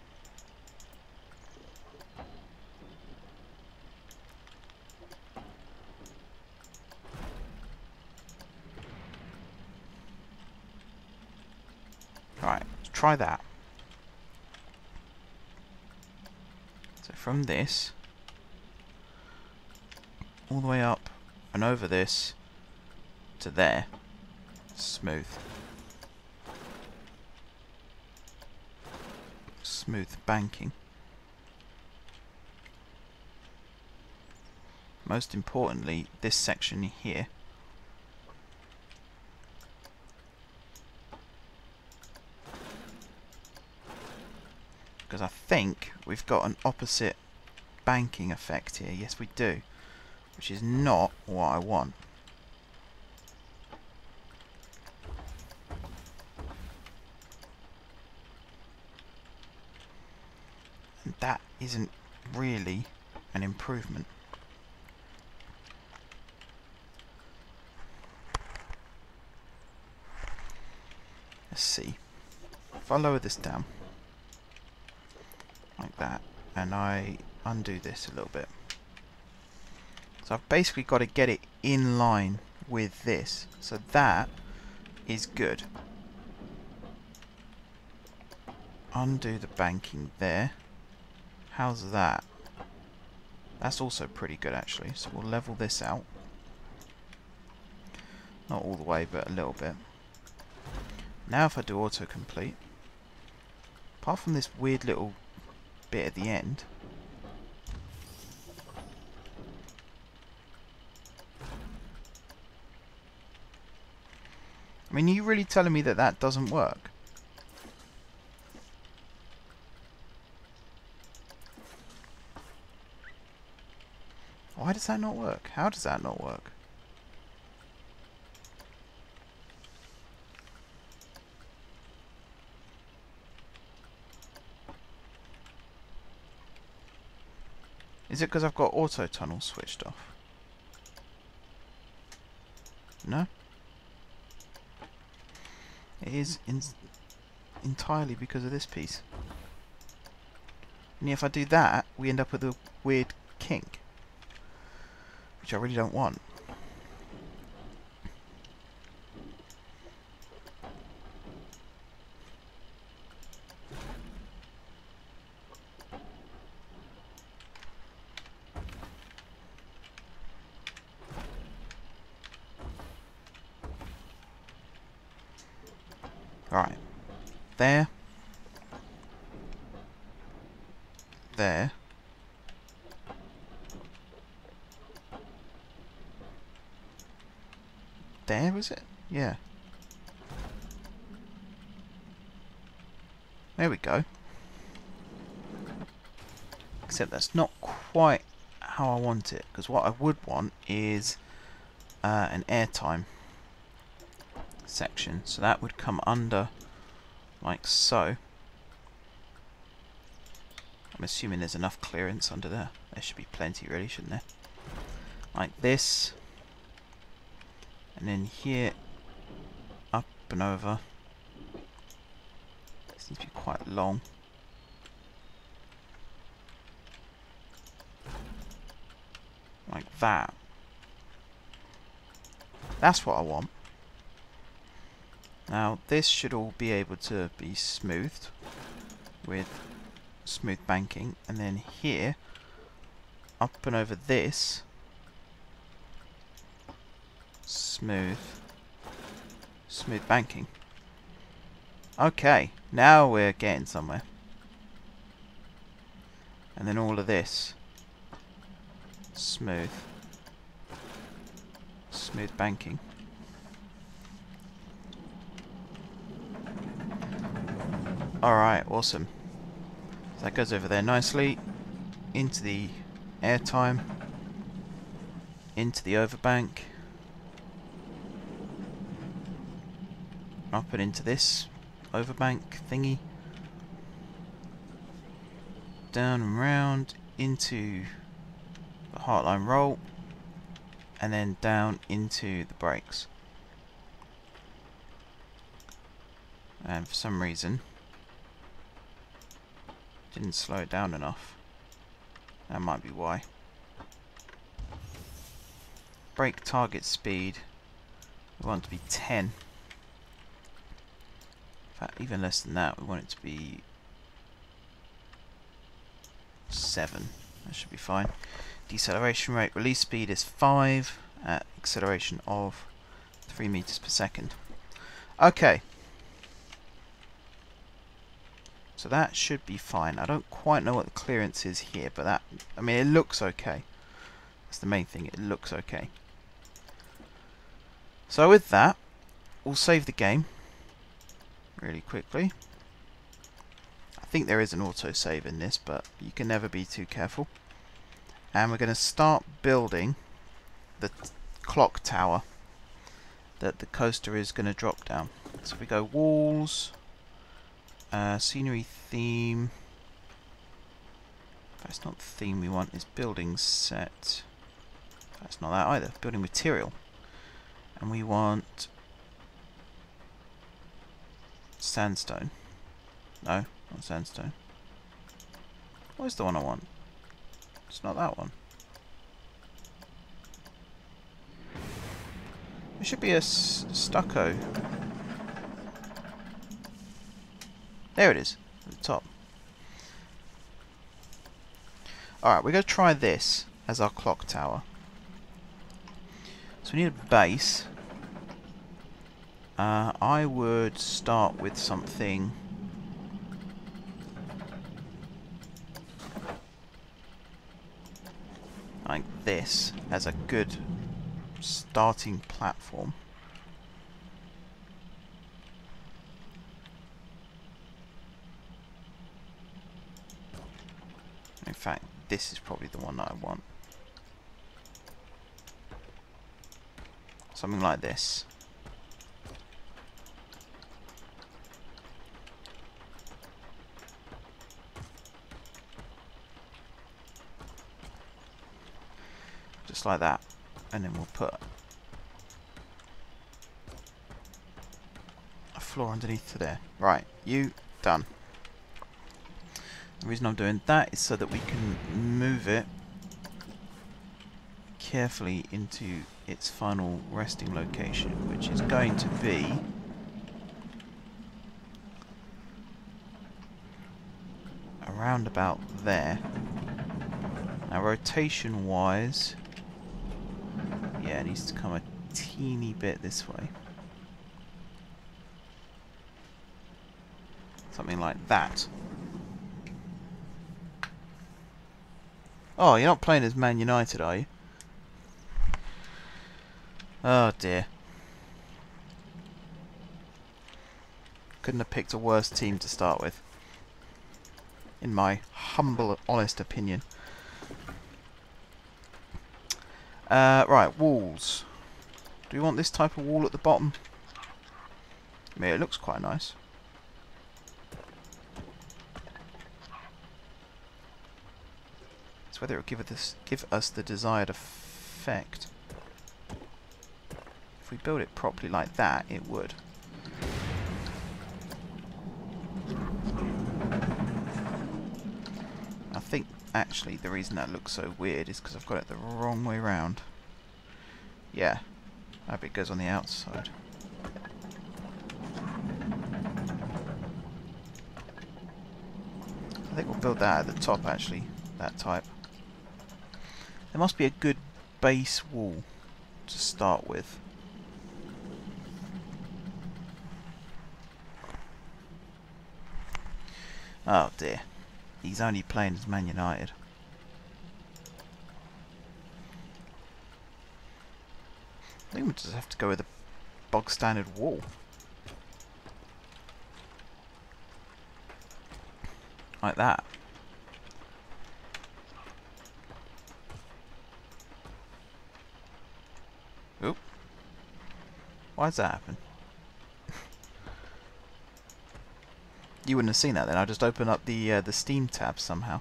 Speaker 1: Alright, let's try that. So from this all the way up and over this to there. Smooth. Smooth banking. Most importantly, this section here. Because I think we've got an opposite banking effect here. Yes, we do. Which is not what I want. And that isn't really an improvement. Let's see. If I lower this down like that and I undo this a little bit. So I've basically got to get it in line with this. So that is good. Undo the banking there. How's that? That's also pretty good actually. So we'll level this out. Not all the way, but a little bit. Now if I do autocomplete, apart from this weird little bit at the end, I mean, are you really telling me that that doesn't work? Why does that not work? How does that not work? Is it because I've got auto tunnel switched off? No? It is entirely because of this piece. And if I do that, we end up with a weird kink, which I really don't want. Alright. There. There. There, was it? Yeah. There we go. Except that's not quite how I want it, because what I would want is an airtime section. So that would come under like so. I'm assuming there's enough clearance under there. There should be plenty really, shouldn't there? Like this. And then here, up and over. This needs to be quite long. Like that. That's what I want. Now this should all be able to be smoothed with smooth banking, and then here, up and over this, smooth banking. Okay, now we're getting somewhere. And then all of this, smooth banking. Alright, awesome. So that goes over there nicely, into the airtime, into the overbank, up and into this overbank thingy, down and round into the heartline roll, and then down into the brakes. And for some reason didn't slow it down enough. That might be why. Brake target speed, we want it to be 10. In fact, even less than that, we want it to be 7. That should be fine. Deceleration rate, release speed is 5 at acceleration of 3 meters per second. Okay. So that should be fine. I don't quite know what the clearance is here, but that, I mean, it looks okay. That's the main thing, it looks okay. So with that, we'll save the game really quickly. I think there is an autosave in this, but you can never be too careful. And we're going to start building the clock tower that the coaster is going to drop down. So we go walls, scenery theme. That's not the theme we want, it's building set. That's not that either, building material. And we want sandstone. No, not sandstone. What is the one I want? It's not that one. There should be a stucco. There it is, at the top. Alright, we're going to try this as our clock tower. So we need a base. I would start with something like this as a good starting platform. In fact, this is probably the one that I want. Something like this. Just like that. And then we'll put a floor underneath to there. Right, you done. The reason I'm doing that is so that we can move it carefully into its final resting location, which is going to be around about there. Now rotation wise, yeah, it needs to come a teeny bit this way. Something like that. Oh, you're not playing as Man United, are you? Oh dear. Couldn't have picked a worse team to start with, in my humble, honest opinion. Right, walls. Do we want this type of wall at the bottom? I mean, it looks quite nice. It's whether it will give us the desired effect. If we build it properly like that, it would. I think actually the reason that looks so weird is because I've got it the wrong way round. Yeah, that bit goes on the outside. I think we'll build that at the top actually, that type. There must be a good base wall to start with. Oh dear, he's only playing as Man United. I think we just have to go with a bog standard wall. Like that. Oop. Why does that happen? You wouldn't have seen that then. I just opened up the Steam tab somehow.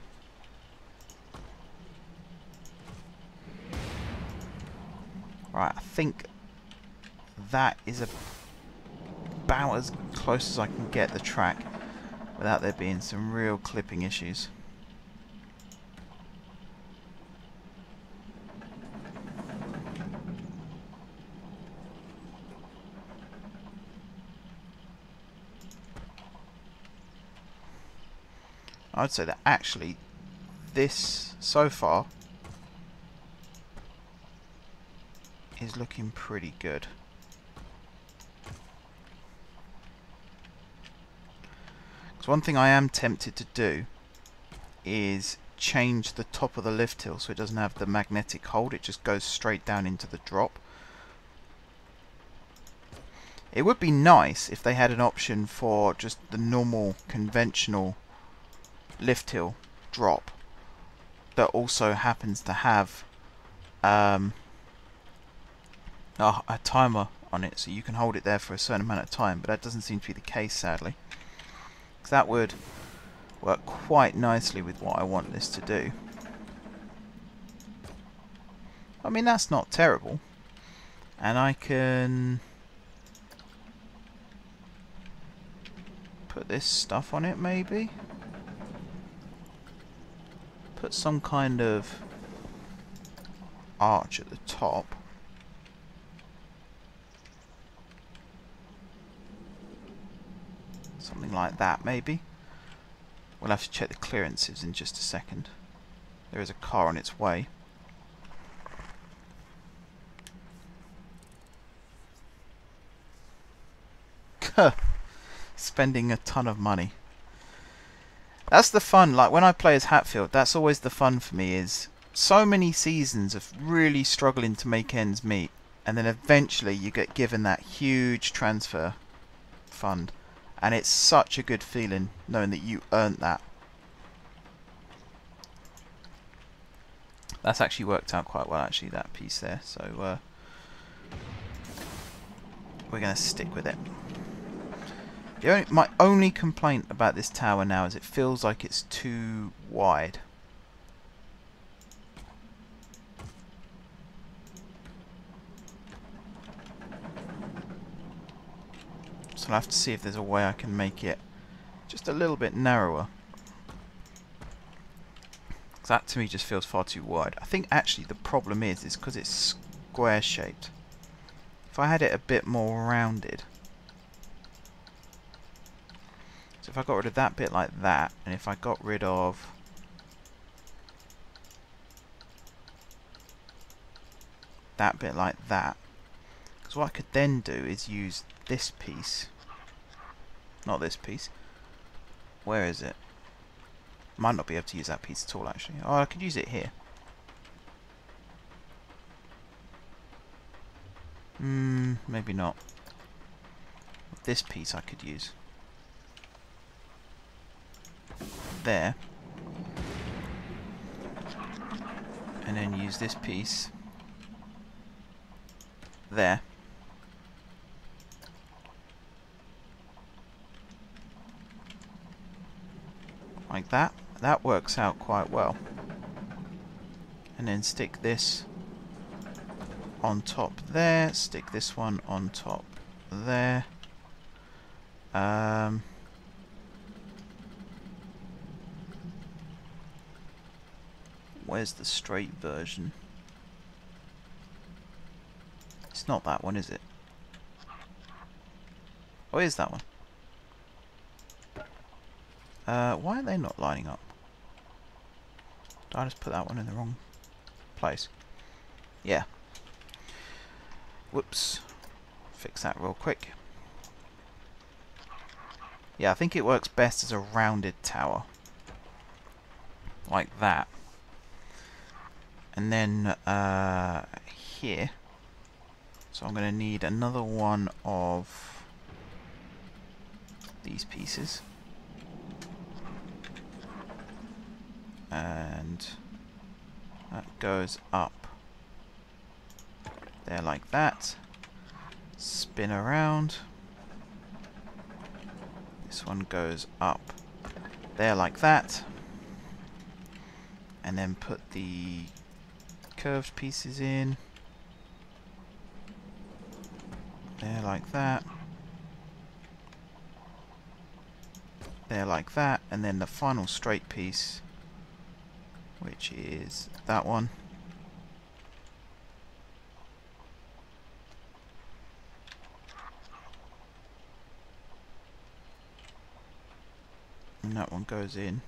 Speaker 1: Right, I think that is about as close as I can get the track without there being some real clipping issues. I'd say that actually this so far is looking pretty good. Because one thing I am tempted to do is change the top of the lift hill so it doesn't have the magnetic hold, it just goes straight down into the drop. It would be nice if they had an option for just the normal conventional lift hill drop that also happens to have a timer on it, so you can hold it there for a certain amount of time, but that doesn't seem to be the case, sadly. Because that would work quite nicely with what I want this to do. I mean, that's not terrible. And I can put this stuff on it, maybe? Put some kind of arch at the top. Something like that, maybe. We'll have to check the clearances in just a second. There is a car on its way. Spending a ton of money. That's the fun, like when I play as Hatfield, that's always the fun for me, is so many seasons of really struggling to make ends meet, and then eventually you get given that huge transfer fund, and it's such a good feeling knowing that you earned that. That's actually worked out quite well, actually, that piece there, so we're going to stick with it. My only complaint about this tower now is it feels like it's too wide. So I'll have to see if there's a way I can make it just a little bit narrower. That to me just feels far too wide. I think actually the problem is because it's square shaped. If I had it a bit more rounded. So if I got rid of that bit like that, and if I got rid of that bit like that, because what I could then do is use this piece, not this piece. Where is it? Might not be able to use that piece at all actually. Oh, I could use it here. Maybe not. This piece I could use. There. And then use this piece there. Like that. That works out quite well. And then stick this on top there. Stick this one on top there. Where's the straight version? It's not that one, is it? Oh, it is that one. Why are they not lining up? Did I just put that one in the wrong place? Yeah. Whoops. Fix that real quick. Yeah, I think it works best as a rounded tower. Like that. And then here. So I'm going to need another one of these pieces. And that goes up there like that. Spin around. This one goes up there like that. And then put the curved pieces in. There like that. There like that. And then the final straight piece, which is that one. And that one goes in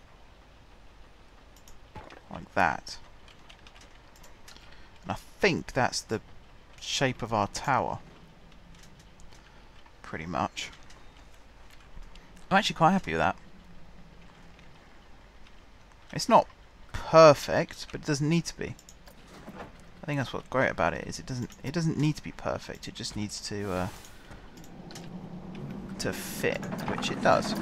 Speaker 1: like that. And I think that's the shape of our tower. Pretty much. I'm actually quite happy with that. It's not perfect, but it doesn't need to be. I think that's what's great about it, is it doesn't need to be perfect. It just needs to fit, which it does.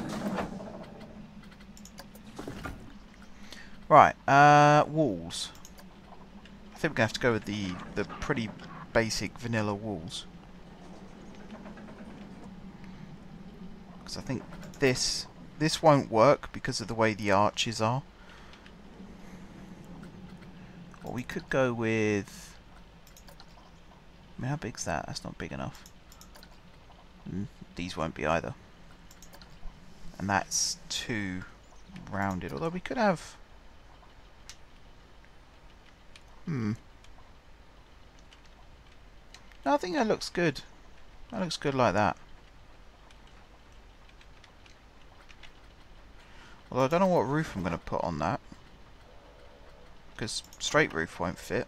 Speaker 1: Right, walls. I think we're gonna have to go with the pretty basic vanilla walls. Because I think this won't work because of the way the arches are. Or we could go with... I mean, how big's that? That's not big enough. These won't be either. And that's too rounded. Although we could have... No, I think that looks good. That looks good like that. Although I don't know what roof I'm going to put on that. Because straight roof won't fit.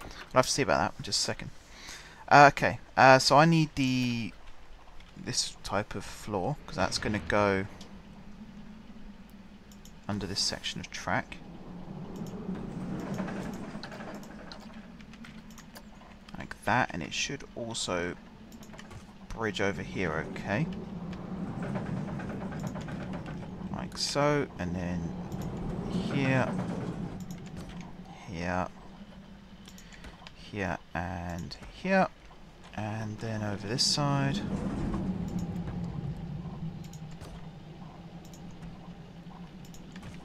Speaker 1: I'll have to see about that in just a second. Okay, so I need this type of floor, because that's going to go under this section of track. Like that, and it should also bridge over here, okay. Like so, and then here, here, here, and here. And then over this side.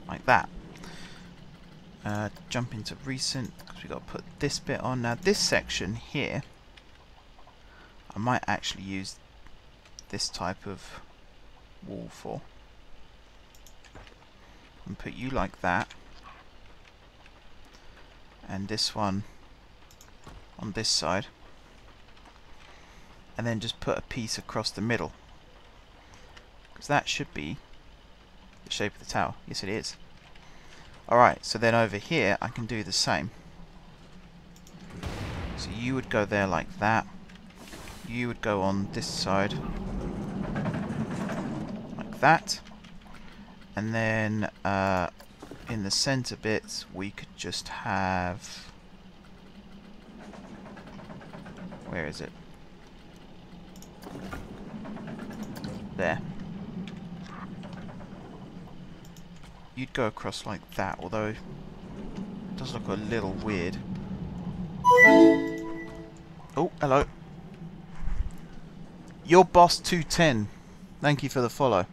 Speaker 1: Like that. Jump into recent, because we've got to put this bit on. Now this section here, I might actually use this type of wall for. And put you like that. And this one on this side. And then just put a piece across the middle. Because that should be the shape of the tower. Yes, it is. Alright, so then over here I can do the same. So you would go there like that. You would go on this side like that. And then in the center bits we could just have... Where is it? There. You'd go across like that, although it does look a little weird. Oh, hello. Your boss 210. Thank you for the follow.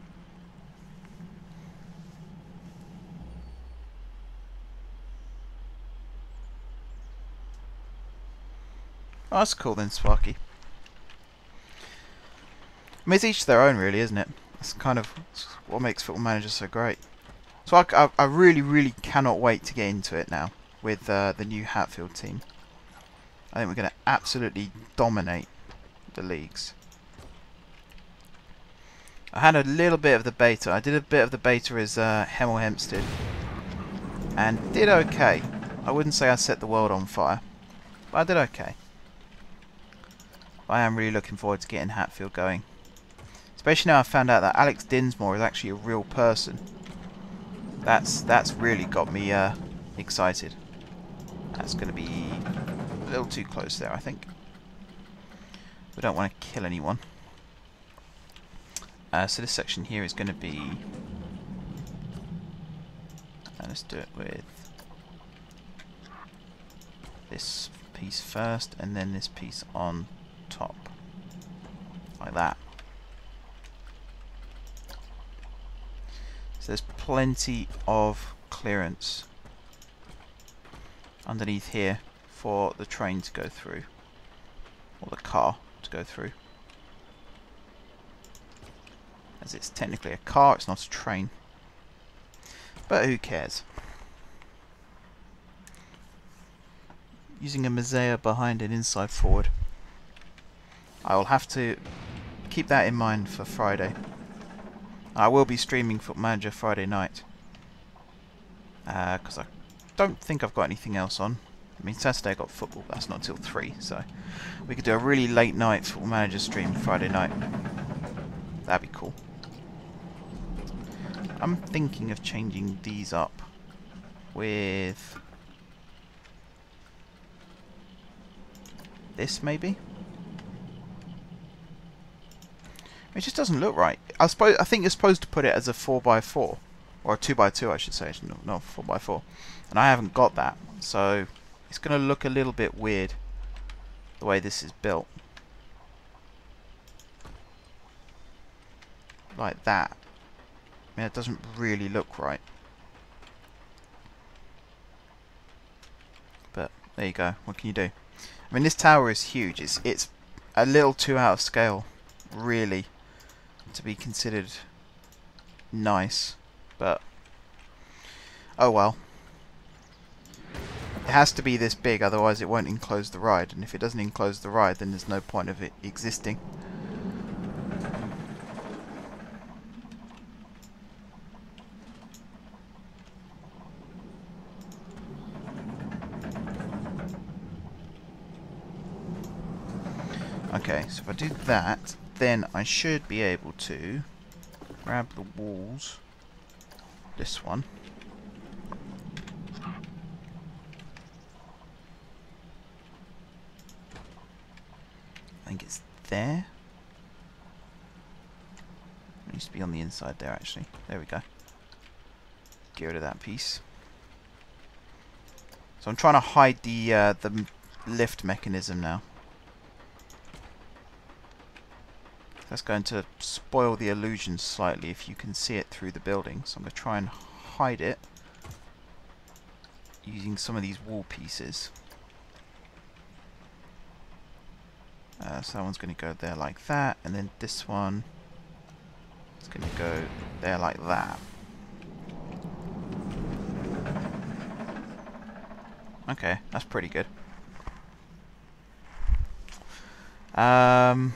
Speaker 1: Oh, that's cool then, Sparky. I mean, it's each their own, really, isn't it? That's kind of what makes Football Manager so great. So I really, really cannot wait to get into it now with the new Hatfield team. I think we're going to absolutely dominate the leagues. I had a little bit of the beta. I did a bit of the beta as Hemel Hempstead. And did okay. I wouldn't say I set the world on fire. But I did okay. I am really looking forward to getting Hatfield going. Especially now I've found out that Alex Dinsmore is actually a real person. That's really got me excited. That's going to be a little too close there, I think. We don't want to kill anyone. So this section here is going to be... let's do it with this piece first, and then this piece on top. Like that. So there's plenty of clearance underneath here for the train to go through, or the car to go through. As it's technically a car, it's not a train. But who cares? Using a Mosaic behind an inside forward. I will have to keep that in mind for Friday. I will be streaming Football Manager Friday night. Because I don't think I've got anything else on. I mean, Saturday I got football, but that's not till 3, so we could do a really late night Football Manager stream Friday night. That'd be cool. I'm thinking of changing these up with this, maybe. It just doesn't look right. I think you're supposed to put it as a 4x4, or a 2x2, I should say, not 4x4. And I haven't got that, so it's going to look a little bit weird the way this is built. Like that. I mean, it doesn't really look right. But there you go. What can you do? I mean, this tower is huge. It's a little too out of scale, really, to be considered nice. But oh well. It has to be this big, otherwise it won't enclose the ride. And if it doesn't enclose the ride, then there's no point of it existing. Okay, so if I do that, then I should be able to grab the walls. This one. I think it's there. It needs to be on the inside there, actually. There we go. Get rid of that piece. So I'm trying to hide the lift mechanism now. That's going to spoil the illusion slightly if you can see it through the building. So I'm going to try and hide it using some of these wall pieces. So that one's going to go there like that, and then this one is going to go there like that. Okay, that's pretty good. Have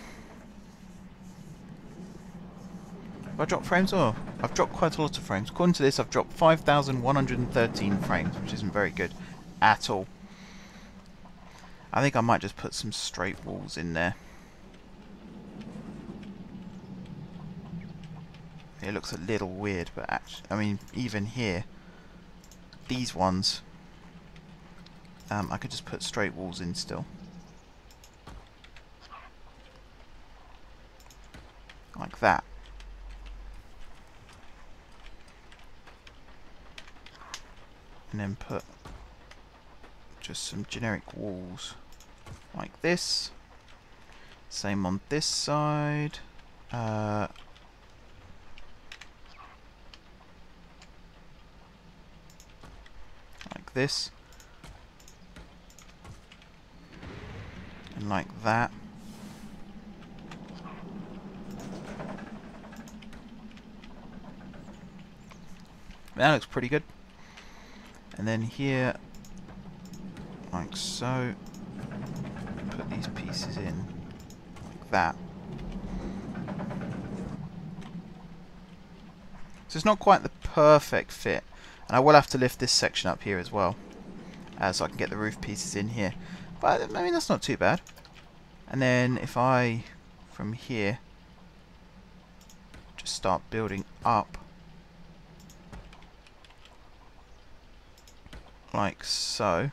Speaker 1: I dropped frames? Oh, I've dropped quite a lot of frames. According to this, I've dropped 5,113 frames, which isn't very good at all. I think I might just put some straight walls in there. It looks a little weird, but actually, I mean, even here, these ones, I could just put straight walls in still. Like that. And then put just some generic walls like this. Same on this side. Like this. And like that. That looks pretty good. And then here, like so, put these pieces in like that. So it's not quite the perfect fit, and I will have to lift this section up here as well, so I can get the roof pieces in here. But I mean, that's not too bad. And then if I, from here, just start building up like so,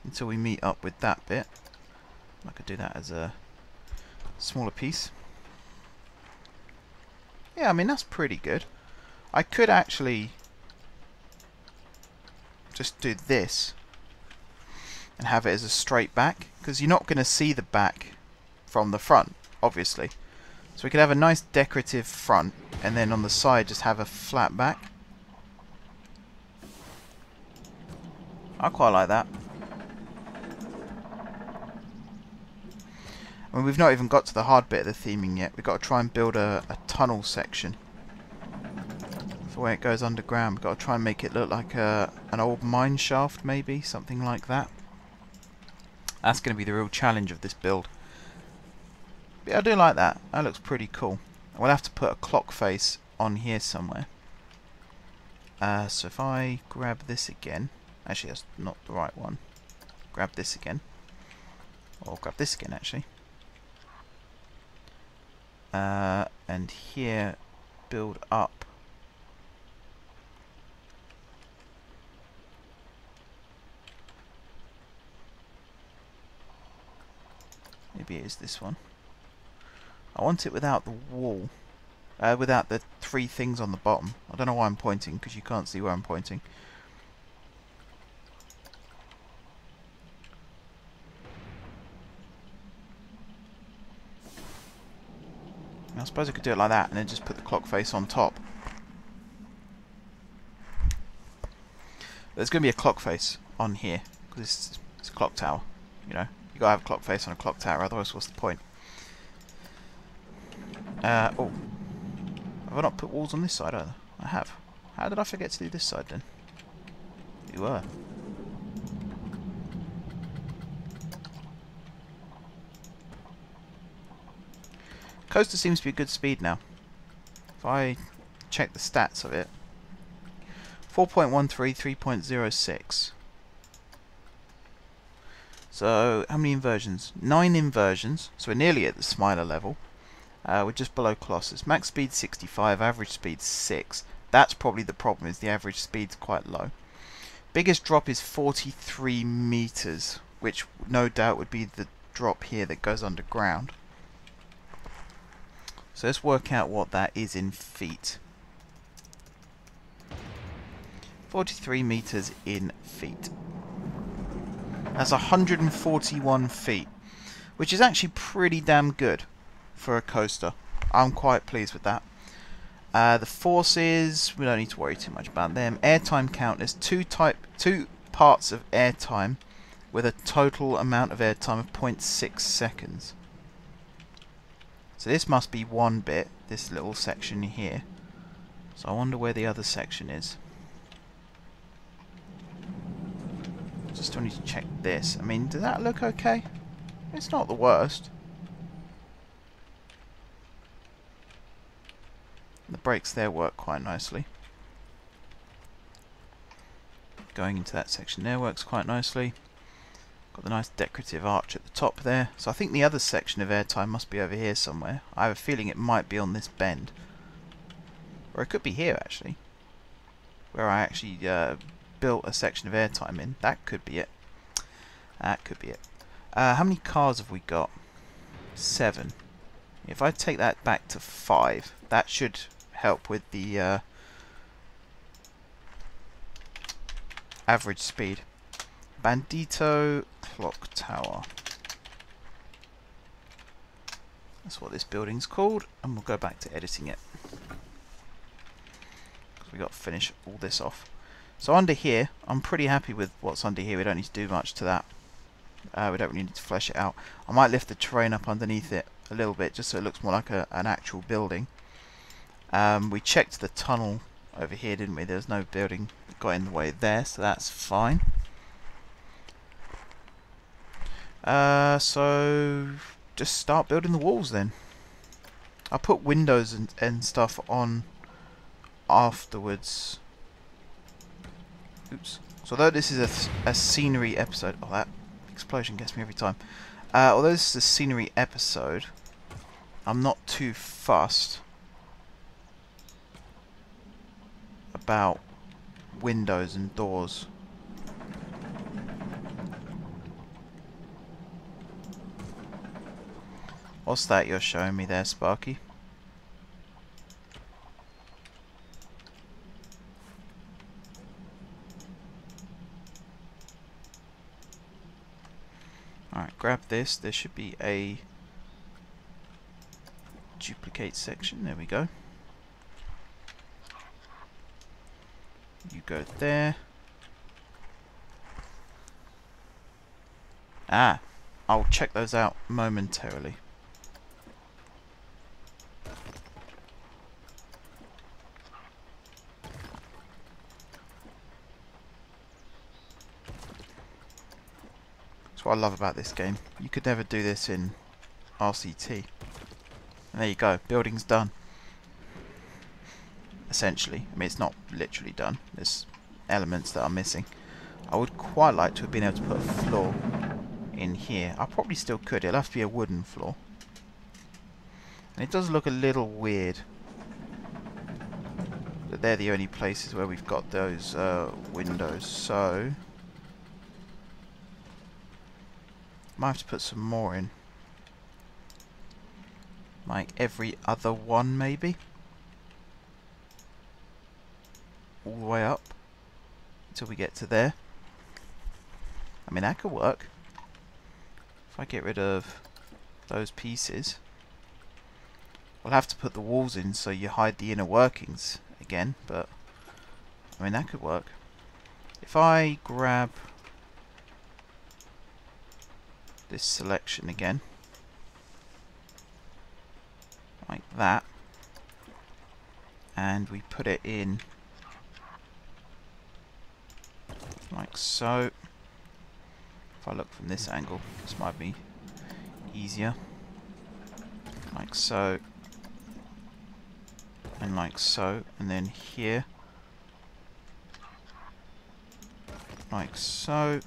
Speaker 1: until we meet up with that bit. I could do that as a smaller piece. Yeah, I mean, that's pretty good. I could actually just do this and have it as a straight back, because you're not going to see the back from the front, obviously. So we could have a nice decorative front, and then on the side just have a flat back. I quite like that. I mean, we've not even got to the hard bit of the theming yet. We've got to try and build a tunnel section for where it goes underground. We've got to try and make it look like an old mine shaft, maybe, something like that. That's going to be the real challenge of this build. But yeah, I do like that. That looks pretty cool. We'll have to put a clock face on here somewhere. So if I grab this again. Actually, that's not the right one. Grab this again. Or grab this again, actually. And here, build up. Maybe it is this one. I want it without the wall. Without the three things on the bottom. I don't know why I'm pointing, because you can't see where I'm pointing. I suppose I could do it like that and then just put the clock face on top. There's going to be a clock face on here because it's a clock tower. You know, you got to have a clock face on a clock tower, otherwise what's the point? Oh, have I not put walls on this side either? I have. How did I forget to do this side then? You were. Coaster seems to be a good speed now. If I check the stats of it, 4.13, 3.06. So how many inversions? 9 inversions. So we're nearly at the Smiler level. We're just below Colossus. Max speed 65, average speed 6. That's probably the problem, is the average speed's quite low. Biggest drop is 43 meters, which no doubt would be the drop here that goes underground. So let's work out what that is in feet. 43 meters in feet. That's 141 feet. which is actually pretty damn good for a coaster. I'm quite pleased with that. The forces, we don't need to worry too much about them. Airtime count, there's two parts of airtime with a total amount of airtime of 0.6 seconds. So this must be one bit, this little section here. So I wonder where the other section is. Just still need to check this. I mean, does that look okay? It's not the worst. The brakes there work quite nicely. Going into that section there works quite nicely. Got the nice decorative arch at the top there. So I think the other section of airtime must be over here somewhere. I have a feeling it might be on this bend. Or it could be here actually. Where I actually built a section of airtime in. That could be it. That could be it. How many cars have we got? 7. If I take that back to 5, that should help with the average speed. Bandito Clock Tower. That's what this building's called, and we'll go back to editing it. Because we got to finish all this off. So under here, I'm pretty happy with what's under here. We don't need to do much to that. We don't really need to flesh it out. I might lift the terrain up underneath it a little bit, just so it looks more like an actual building. We checked the tunnel over here, didn't we? There's no building that got in the way there, so that's fine. So just start building the walls then. I'll put windows and stuff on afterwards. Oops. So although this is a scenery episode, oh, that explosion gets me every time. Although this is a scenery episode, I'm not too fussed about windows and doors. What's that you're showing me there, Sparky? Alright, grab this. There should be a duplicate section. There we go. You go there. Ah, I'll check those out momentarily. That's what I love about this game. You could never do this in RCT. And there you go, building's done. Essentially. I mean, it's not literally done. There's elements that are missing. I would quite like to have been able to put a floor in here. I probably still could. It'll have to be a wooden floor. And it does look a little weird that they're the only places where we've got those windows. So might have to put some more in. Like every other one maybe. All the way up until we get to there. I mean, that could work. If I get rid of those pieces, we'll have to put the walls in so you hide the inner workings again, but I mean, that could work. If I grab this selection again, like that, and we put it in like so. If I look from this angle, this might be easier. Like so. And like so. And then here. Like so.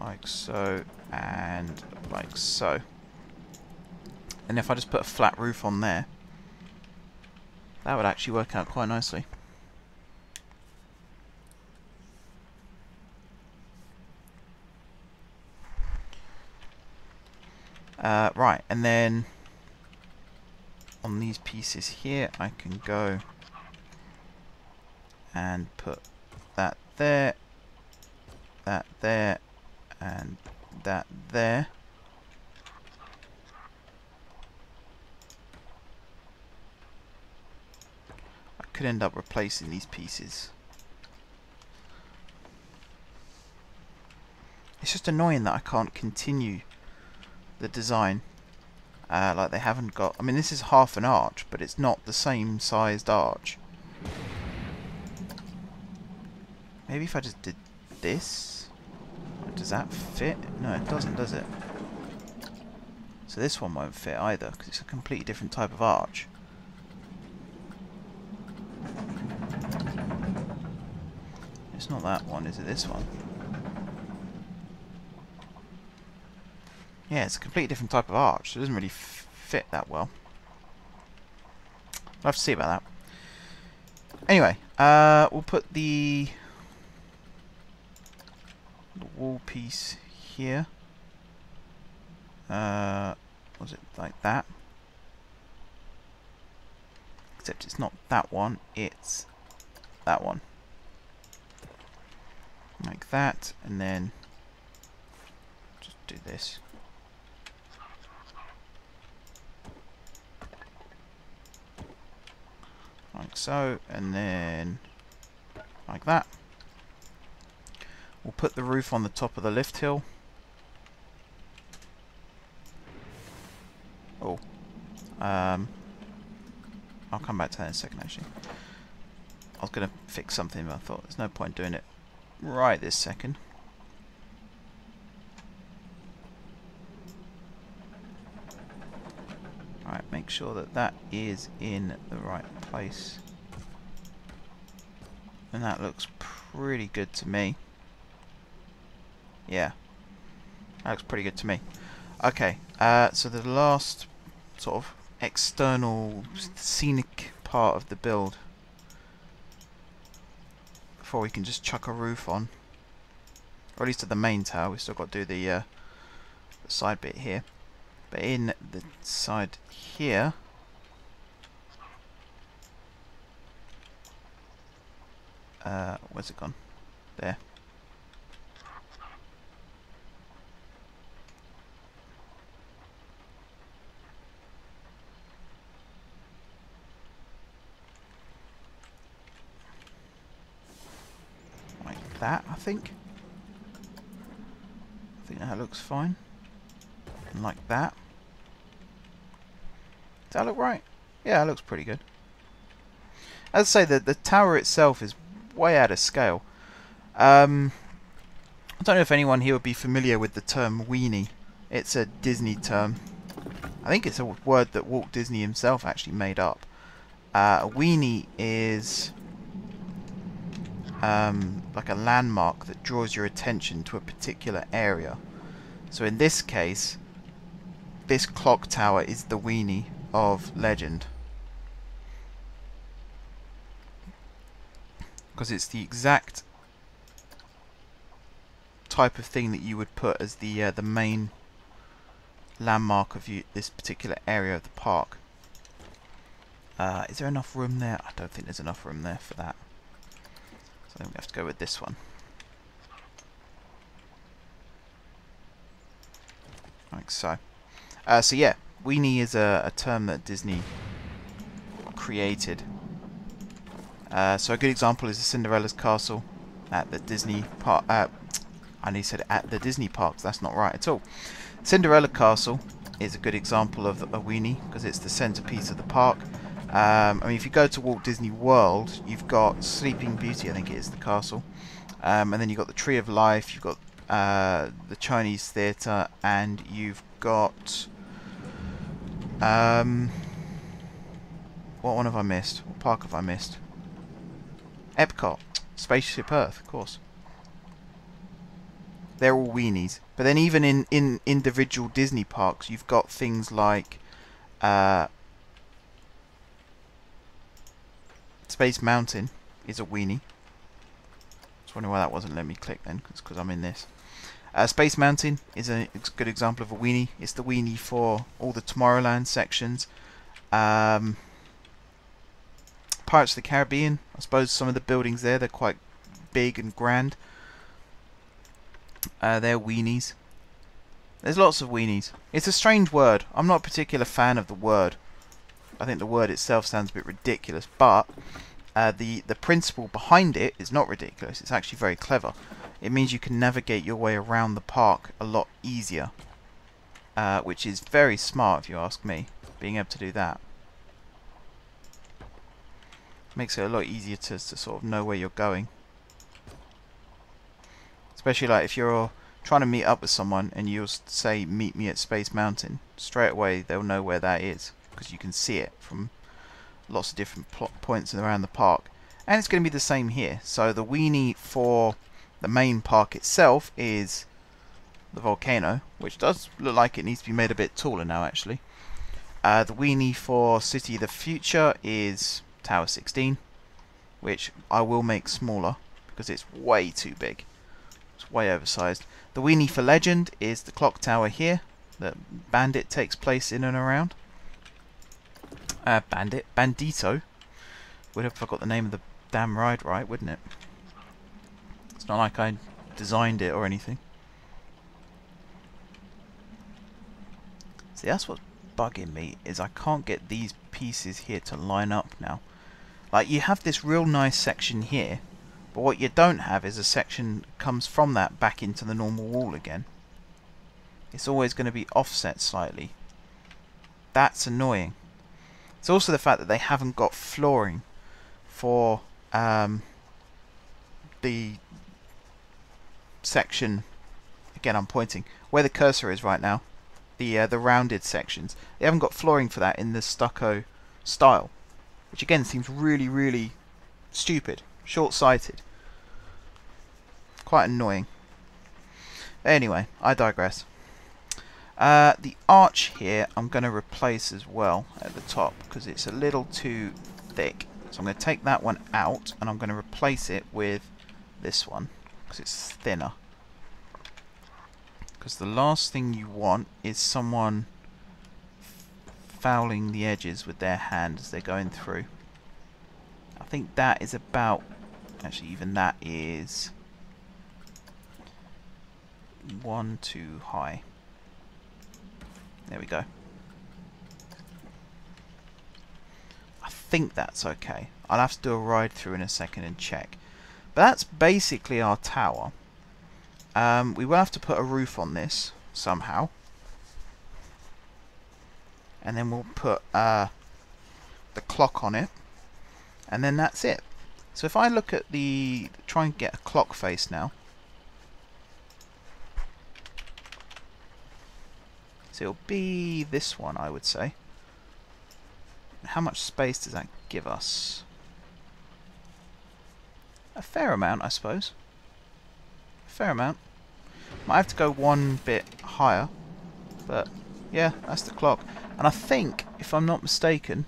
Speaker 1: Like so. And like so. And if I just put a flat roof on there, that would actually work out quite nicely. Right, and then on these pieces here I can go and put that there, and that there. could end up replacing these pieces. It's just annoying that I can't continue the design. Like they haven't got... I mean, this is half an arch, but it's not the same sized arch. Maybe if I just did this... Does that fit? No, it doesn't, does it? So this one won't fit either, because it's a completely different type of arch. It's not that one, is it? This one? Yeah, it's a completely different type of arch, so it doesn't really fit that well. I'll have to see about that. Anyway, we'll put the wall piece here. Was it like that? Except it's not that one, it's that one. Like that, and then just do this. Like so, and then like that. We'll put the roof on the top of the lift hill. Oh, I'll come back to that in a second actually. I was going to fix something, but I thought there's no point doing it right this second. Alright, make sure that that is in the right place. And that looks pretty good to me. Yeah, that looks pretty good to me. Okay, so the last sort of external scenic part of the build before we can just chuck a roof on, or at least at the main tower. We've still got to do the side bit here, but in the side here where's it gone? There. That, I think that looks fine. And like that. Does that look right? Yeah, it looks pretty good. As I say, the tower itself is way out of scale. I don't know if anyone here would be familiar with the term weenie. It's a Disney term. I think it's a word that Walt Disney himself actually made up. A weenie is like a landmark that draws your attention to a particular area. So in this case, this clock tower is the weenie of Legend, because it's the exact type of thing that you would put as the main landmark of this particular area of the park. Is there enough room there? I don't think there's enough room there for that. So then we have to go with this one. Like so. So yeah, weenie is a term that Disney created. So a good example is the Cinderella's castle at the Disney park. I nearly said at the Disney parks. That's not right at all. Cinderella Castle is a good example of a weenie because it's the centerpiece of the park. I mean, if you go to Walt Disney World, you've got Sleeping Beauty, I think it is, the castle, and then you've got the Tree of Life, you've got the Chinese Theatre, and you've got what one have I missed? What park have I missed? Epcot, Spaceship Earth, of course. They're all weenies. But then even in individual Disney parks, you've got things like Space Mountain is a weenie. I was wondering why that wasn't letting me click then, because I'm in this. Space Mountain is a good example of a weenie. It's the weenie for all the Tomorrowland sections. Pirates of the Caribbean, I suppose some of the buildings there, they're quite big and grand. They're weenies. There's lots of weenies. It's a strange word. I'm not a particular fan of the word. I think the word itself sounds a bit ridiculous, but the principle behind it is not ridiculous. It's actually very clever. It means you can navigate your way around the park a lot easier, which is very smart if you ask me, being able to do that. Makes it a lot easier to sort of know where you're going. Especially like if you're trying to meet up with someone and you'll say meet me at Space Mountain, straight away they'll know where that is because you can see it from lots of different points around the park. And it's going to be the same here. So the weenie for the main park itself is the volcano, which does look like it needs to be made a bit taller now actually. The weenie for City of the Future is Tower 16, which I will make smaller because it's way too big. It's way oversized. The weenie for Legend is the clock tower here that Bandit takes place in and around. Bandito. Would have forgot the name of the damn ride right, wouldn't it? It's not like I designed it or anything. See, that's what's bugging me, is I can't get these pieces here to line up now. Like, you have this real nice section here, but what you don't have is a section that comes from that back into the normal wall again. It's always going to be offset slightly. That's annoying. It's also the fact that they haven't got flooring for the section, again I'm pointing, where the cursor is right now, the rounded sections. They haven't got flooring for that in the stucco style, which again seems really, really stupid, short-sighted. Quite annoying. Anyway, I digress. The arch here I'm going to replace as well at the top because it's a little too thick. So I'm going to take that one out and I'm going to replace it with this one because it's thinner. Because the last thing you want is someone fouling the edges with their hand as they're going through. I think that is about, actually even that is one too high. There we go. I think that's okay. I'll have to do a ride through in a second and check. But that's basically our tower. We will have to put a roof on this somehow. And then we'll put the clock on it. And then that's it. So if I look at the... try and get a clock face now. So it'll be this one, I would say. How much space does that give us? A fair amount, I suppose. A fair amount. Might have to go one bit higher. But, yeah, that's the clock. And I think, if I'm not mistaken,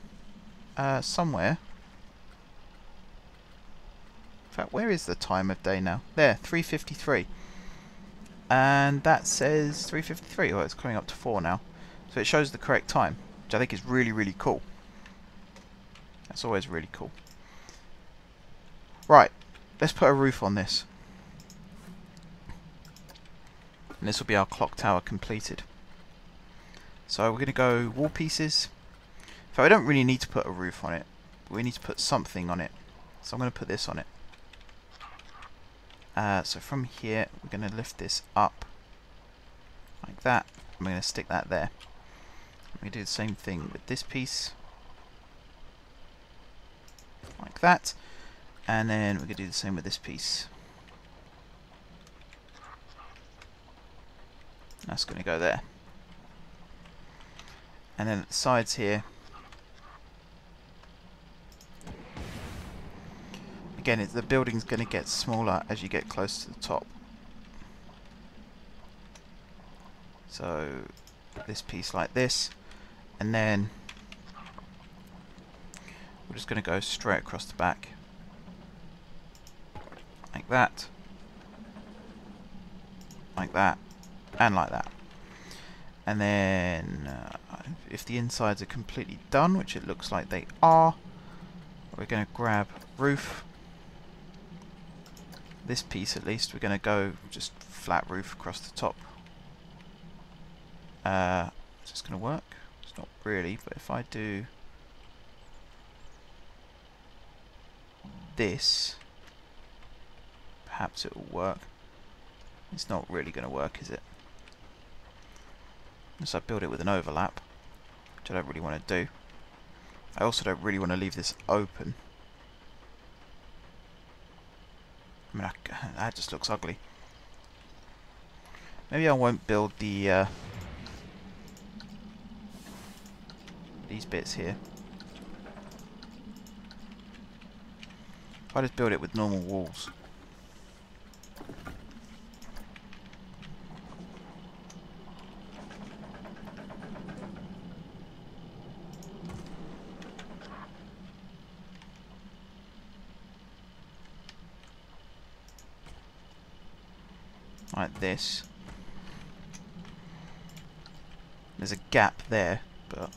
Speaker 1: somewhere... in fact, where is the time of day now? There, 3:53. And that says 3:53. Oh, it's coming up to 4 now. So it shows the correct time, which I think is really, really cool. That's always really cool. Right, let's put a roof on this. And this will be our clock tower completed. So we're going to go wall pieces. So we don't really need to put a roof on it. But we need to put something on it. So I'm going to put this on it. So from here, we're going to lift this up like that. I'm going to stick that there. I'm going to do the same thing with this piece. Like that. And then we're going to do the same with this piece. That's going to go there. And then at the sides here, again, the building's going to get smaller as you get close to the top. So this piece like this, and then we're just going to go straight across the back like that, and like that. And then if the insides are completely done, which it looks like they are, we're going to grab roof. This piece at least, we're going to go just flat roof across the top. Is this going to work? It's not really, but if I do this, perhaps it will work. It's not really going to work, is it? Unless I build it with an overlap, which I don't really want to do. I also don't really want to leave this open. I mean, that just looks ugly. Maybe I won't build the these bits here. If I just build it with normal walls. Like this. There's a gap there, but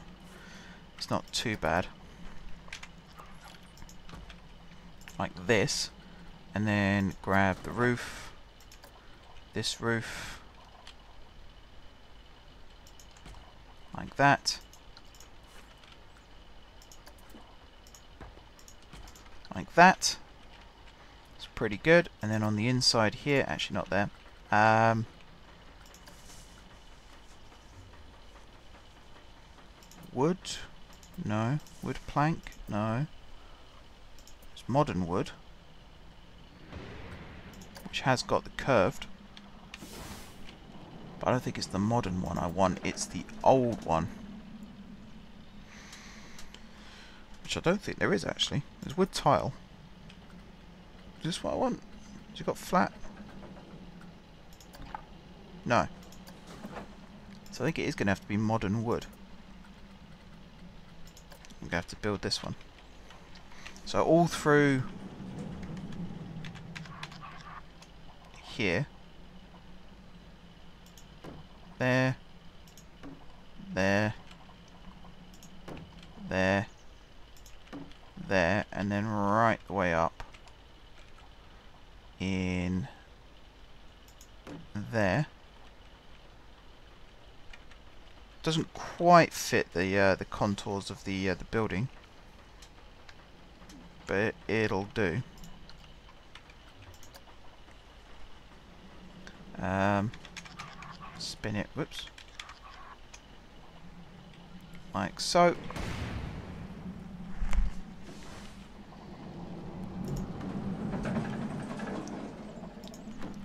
Speaker 1: it's not too bad. Like this, and then grab the roof, this roof, like that, like that. It's pretty good. And then on the inside here, actually not there. Wood? No. Wood plank? No. It's modern wood, which has got the curved. But I don't think it's the modern one I want, it's the old one. Which I don't think there is actually. There's wood tile. Is this what I want? Has it got flat? No. So I think it is going to have to be modern wood. I'm going to have to build this one. So all through here, there, there, there, there, and then right the way up in there. Doesn't quite fit the contours of the building, but it'll do. Spin it, whoops, like so.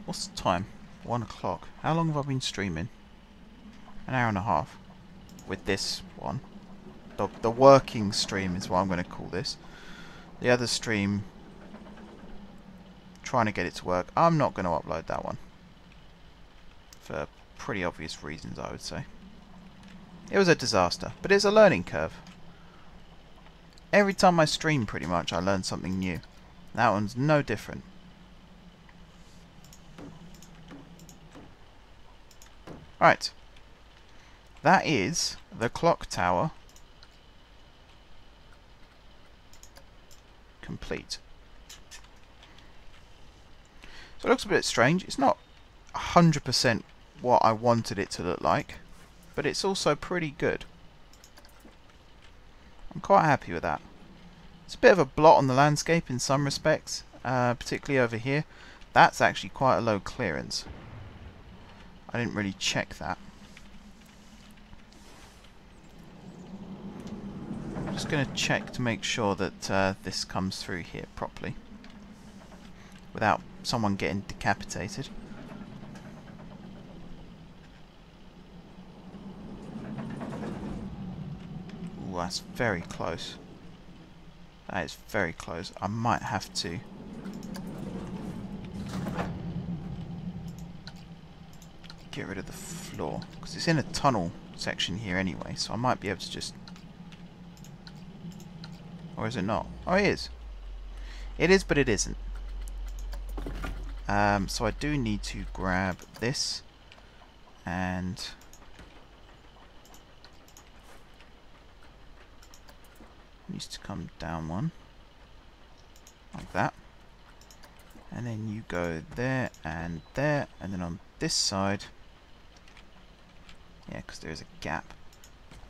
Speaker 1: What's the time? 1 o'clock. How long have I been streaming? An hour and a half. With this one. The working stream is what I'm going to call this. The other stream, trying to get it to work. I'm not going to upload that one. For pretty obvious reasons, I would say. It was a disaster, but it's a learning curve. Every time I stream, pretty much, I learn something new. That one's no different. Right. That is the clock tower complete. So it looks a bit strange. It's not 100% what I wanted it to look like, but it's also pretty good. I'm quite happy with that. It's a bit of a blot on the landscape in some respects, particularly over here. That's actually quite a low clearance. I didn't really check that. I'm just going to check to make sure that this comes through here properly without someone getting decapitated. Ooh, that's very close. That is very close. I might have to get rid of the floor because it's in a tunnel section here anyway, so I might be able to just... Or is it not? Oh, it is. It is, but it isn't. So I do need to grab this and it needs to come down one like that, and then you go there, and then on this side, yeah, because there is a gap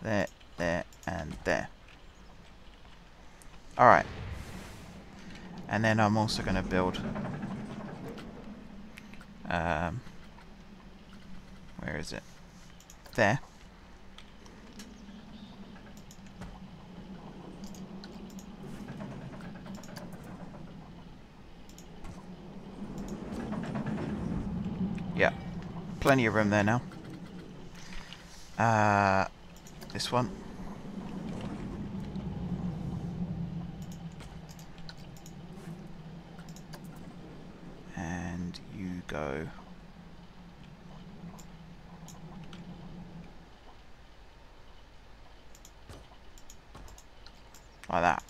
Speaker 1: there, there, and there. Alright. And then I'm also going to build... where is it? There. Yeah, plenty of room there now. This one. And you go. Like that.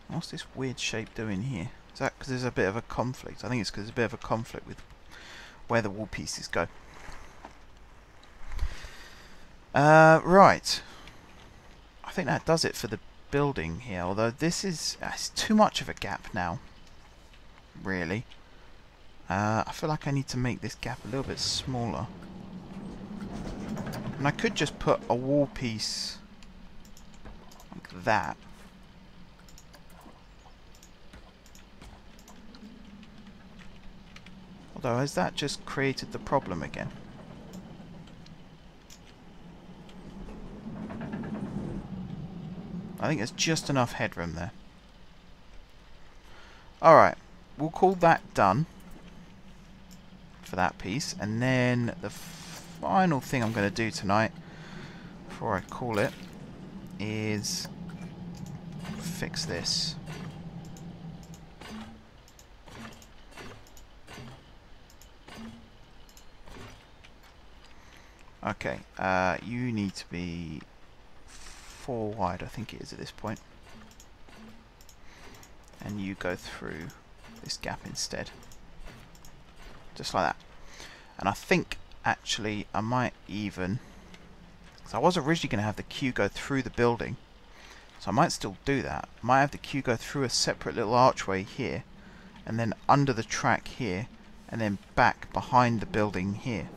Speaker 1: What's this weird shape doing here? Is that because there's a bit of a conflict? I think it's because there's a bit of a conflict with where the wall pieces go. Right. I think that does it for the building here. Although this is it's too much of a gap now. Really. I feel like I need to make this gap a little bit smaller. And I could just put a wall piece like that. Although, has that just created the problem again? I think there's just enough headroom there. Alright, we'll call that done for that piece. And then the final thing I'm going to do tonight, before I call it, is fix this. Okay, you need to be 4 wide, I think it is at this point. And you go through this gap instead. Just like that. And I think, actually, I might even... because I was originally going to have the queue go through the building. So I might still do that. I might have the queue go through a separate little archway here. And then under the track here. And then back behind the building here.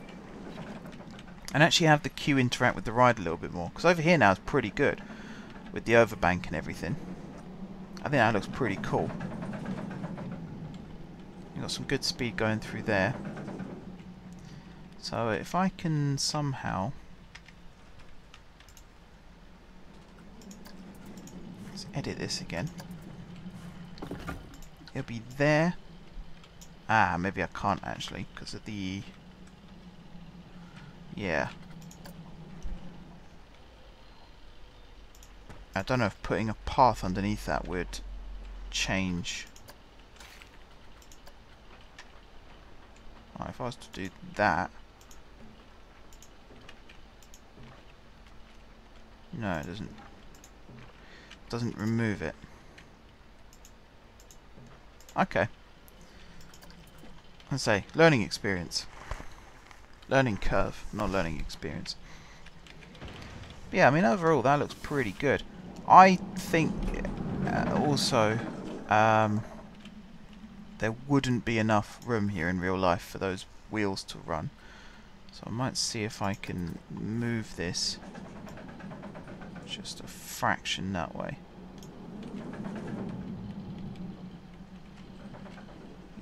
Speaker 1: And actually have the queue interact with the ride a little bit more. Because over here now is pretty good. With the overbank and everything. I think that looks pretty cool. You've got some good speed going through there. So if I can somehow... let's edit this again. It'll be there. Ah, maybe I can't actually because of the... yeah. I don't know if putting a path underneath that would change. If I was to do that... no, it doesn't. Doesn't remove it. Okay. Let's say learning experience. Learning curve, not learning experience. But yeah, I mean overall that looks pretty good. I think also there wouldn't be enough room here in real life for those wheels to run. So I might see if I can move this just a fraction that way.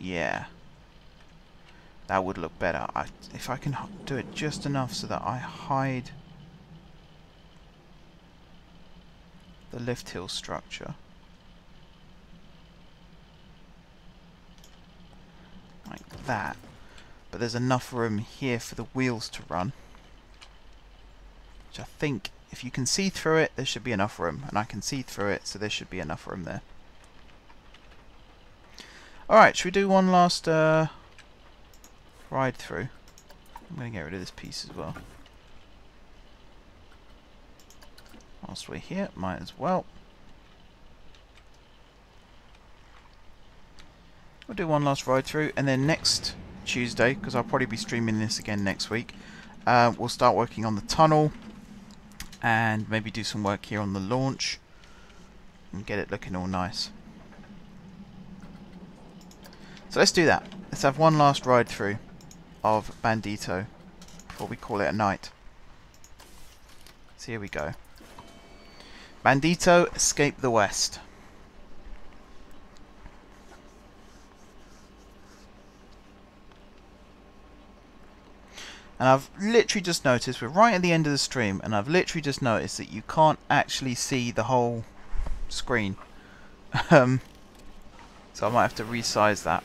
Speaker 1: Yeah. That would look better. If I can do it just enough so that I hide the lift hill structure. Like that. But there's enough room here for the wheels to run. Which I think, if you can see through it, there should be enough room. And I can see through it, so there should be enough room there. Alright, should we do one last ride through? I'm going to get rid of this piece as well. Whilst we're here, might as well. We'll do one last ride through, and then next Tuesday, because I'll probably be streaming this again next week, we'll start working on the tunnel, and maybe do some work here on the launch, and get it looking all nice. So let's do that. Let's have one last ride through of Bandito before we call it a night. So here we go. Bandito, Escape the West. And I've literally just noticed, we're right at the end of the stream, and I've literally just noticed that you can't actually see the whole screen. So I might have to resize that.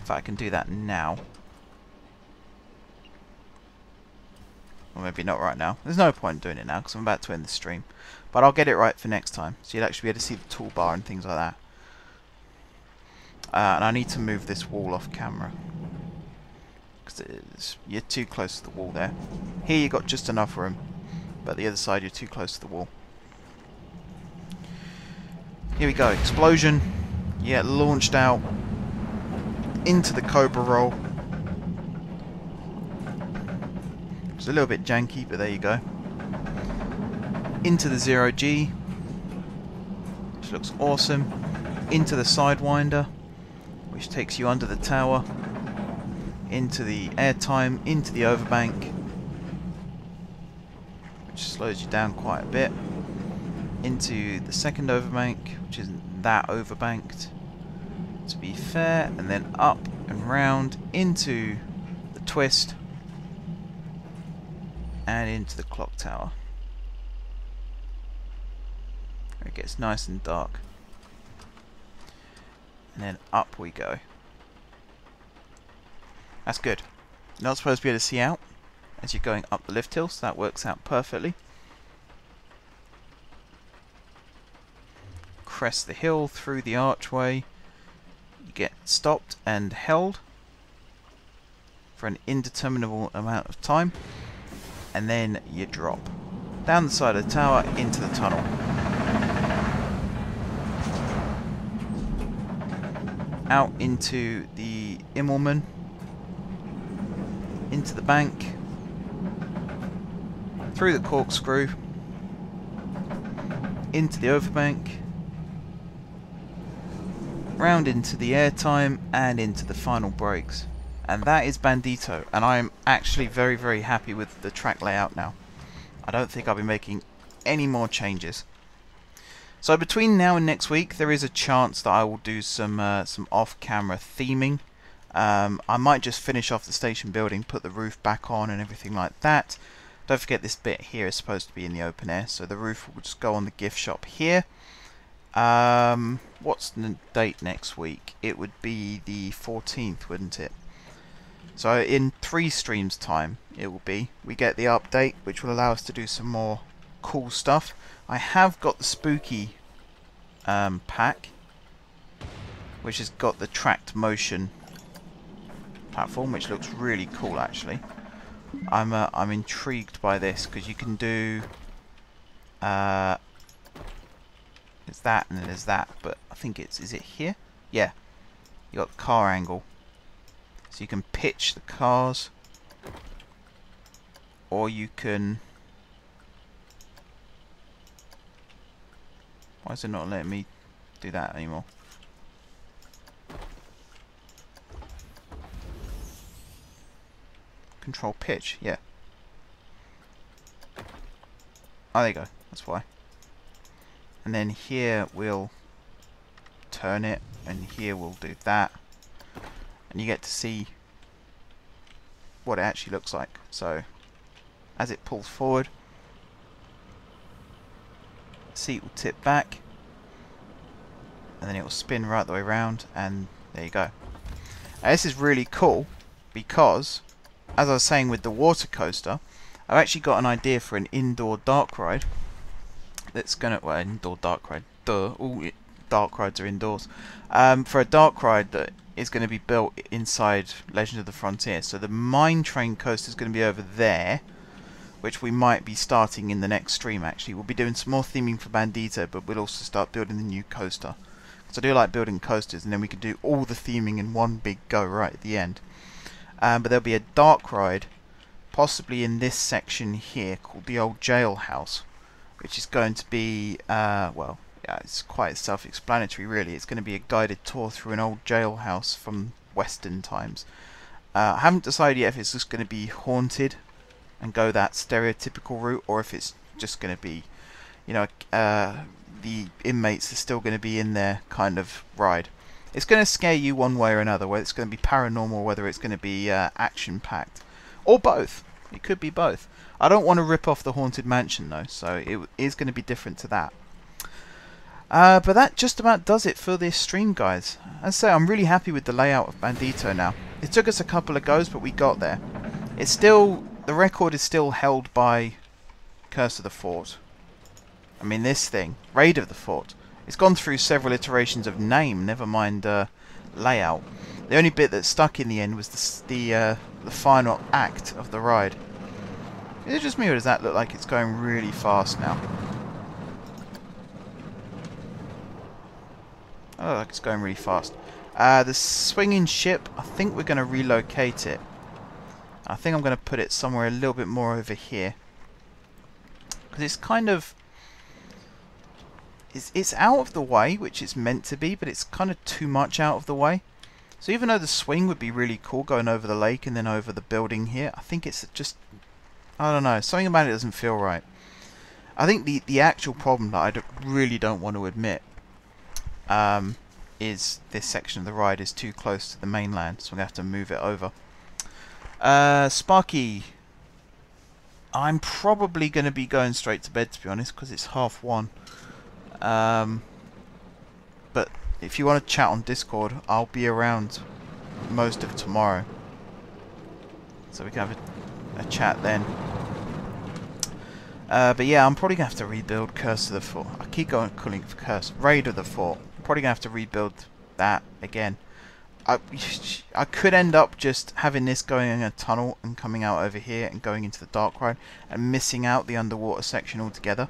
Speaker 1: If I can do that now. Or maybe not right now. There's no point in doing it now because I'm about to end the stream. But I'll get it right for next time. So you'll actually be able to see the toolbar and things like that. And I need to move this wall off camera. Because you're too close to the wall there. Here you got just enough room. But the other side you're too close to the wall. Here we go. Explosion. You get launched out into the Cobra roll. It's a little bit janky, but there you go. Into the 0G, which looks awesome. Into the Sidewinder, which takes you under the tower. Into the airtime, into the overbank, which slows you down quite a bit. Into the second overbank, which isn't that overbanked, to be fair, and then up and round into the twist and into the clock tower. It gets nice and dark, and then up we go. That's good. You're not supposed to be able to see out as you're going up the lift hill, so that works out perfectly. Crest the hill through the archway. You get stopped and held for an indeterminable amount of time, and then you drop down the side of the tower into the tunnel. Out into the Immelman, into the bank, through the corkscrew, into the overbank, round into the airtime, and into the final brakes. And that is Bandito, and I'm actually very, very happy with the track layout now. I don't think I'll be making any more changes. So between now and next week, there is a chance that I will do some off-camera theming. I might just finish off the station building, put the roof back on and everything like that. Don't forget this bit here is supposed to be in the open air, so the roof will just go on the gift shop here. What's the date next week? It would be the 14th, wouldn't it? So in 3 streams time it will be. We get the update, which will allow us to do some more cool stuff. I have got the spooky pack, which has got the tracked motion platform, which looks really cool actually. I'm intrigued by this because you can do there's that and then there's that, but I think is it here? Yeah, you got car angle, so you can pitch the cars, or you can. Why is it not letting me do that anymore? Control pitch, yeah. Oh, there you go. That's why. And then here we'll turn it, and here we'll do that. And you get to see what it actually looks like. So, as it pulls forward, the seat will tip back, and then it will spin right the way around, and there you go. Now, this is really cool because, as I was saying with the water coaster, I've actually got an idea for an indoor dark ride that's gonna, well, indoor dark ride, duh, all dark rides are indoors. For a dark ride that is going to be built inside Legend of the Frontier. So the mine train coaster is going to be over there, which we might be starting in the next stream actually. We'll be doing some more theming for Bandito, but we'll also start building the new coaster. So I do like building coasters, and then we can do all the theming in one big go right at the end. But there'll be a dark ride, possibly in this section here, called the Old Jailhouse, which is going to be, well, yeah, it's quite self-explanatory really. It's going to be a guided tour through an old jailhouse from Western times. I haven't decided yet if it's just going to be haunted and go that stereotypical route, or if it's just going to be, you know, the inmates are still going to be in their kind of ride. It's going to scare you one way or another, whether it's going to be paranormal, whether it's going to be action-packed. Or both. It could be both. I don't want to rip off the Haunted Mansion though, so it is going to be different to that. But that just about does it for this stream, guys. As I say, I'm really happy with the layout of Bandito now. It took us a couple of goes, but we got there. It's still, the record is still held by Curse of the Fort. I mean, this thing, Raid of the Fort. It's gone through several iterations of name, never mind layout. The only bit that stuck in the end was the final act of the ride. Is it just me, or does that look like it's going really fast now? Oh, like it's going really fast. The swinging ship, I think we're going to relocate it. I think I'm going to put it somewhere a little bit more over here. Because it's kind of... It's out of the way, which it's meant to be, but it's kind of too much out of the way. So even though the swing would be really cool, going over the lake and then over the building here, I think it's just... I don't know, something about it doesn't feel right. I think the actual problem that I really don't want to admit is this section of the ride is too close to the mainland, so I'm going to have to move it over. Sparky, I'm probably going to be going straight to bed, to be honest, because it's 1:30. But if you want to chat on Discord, I'll be around most of tomorrow, so we can have a chat then. But yeah, I'm probably going to have to rebuild Curse of the Fort. I keep calling it Curse. Raid of the Fort. I'm probably going to have to rebuild that again. I could end up just having this going in a tunnel and coming out over here and going into the dark ride and missing out the underwater section altogether.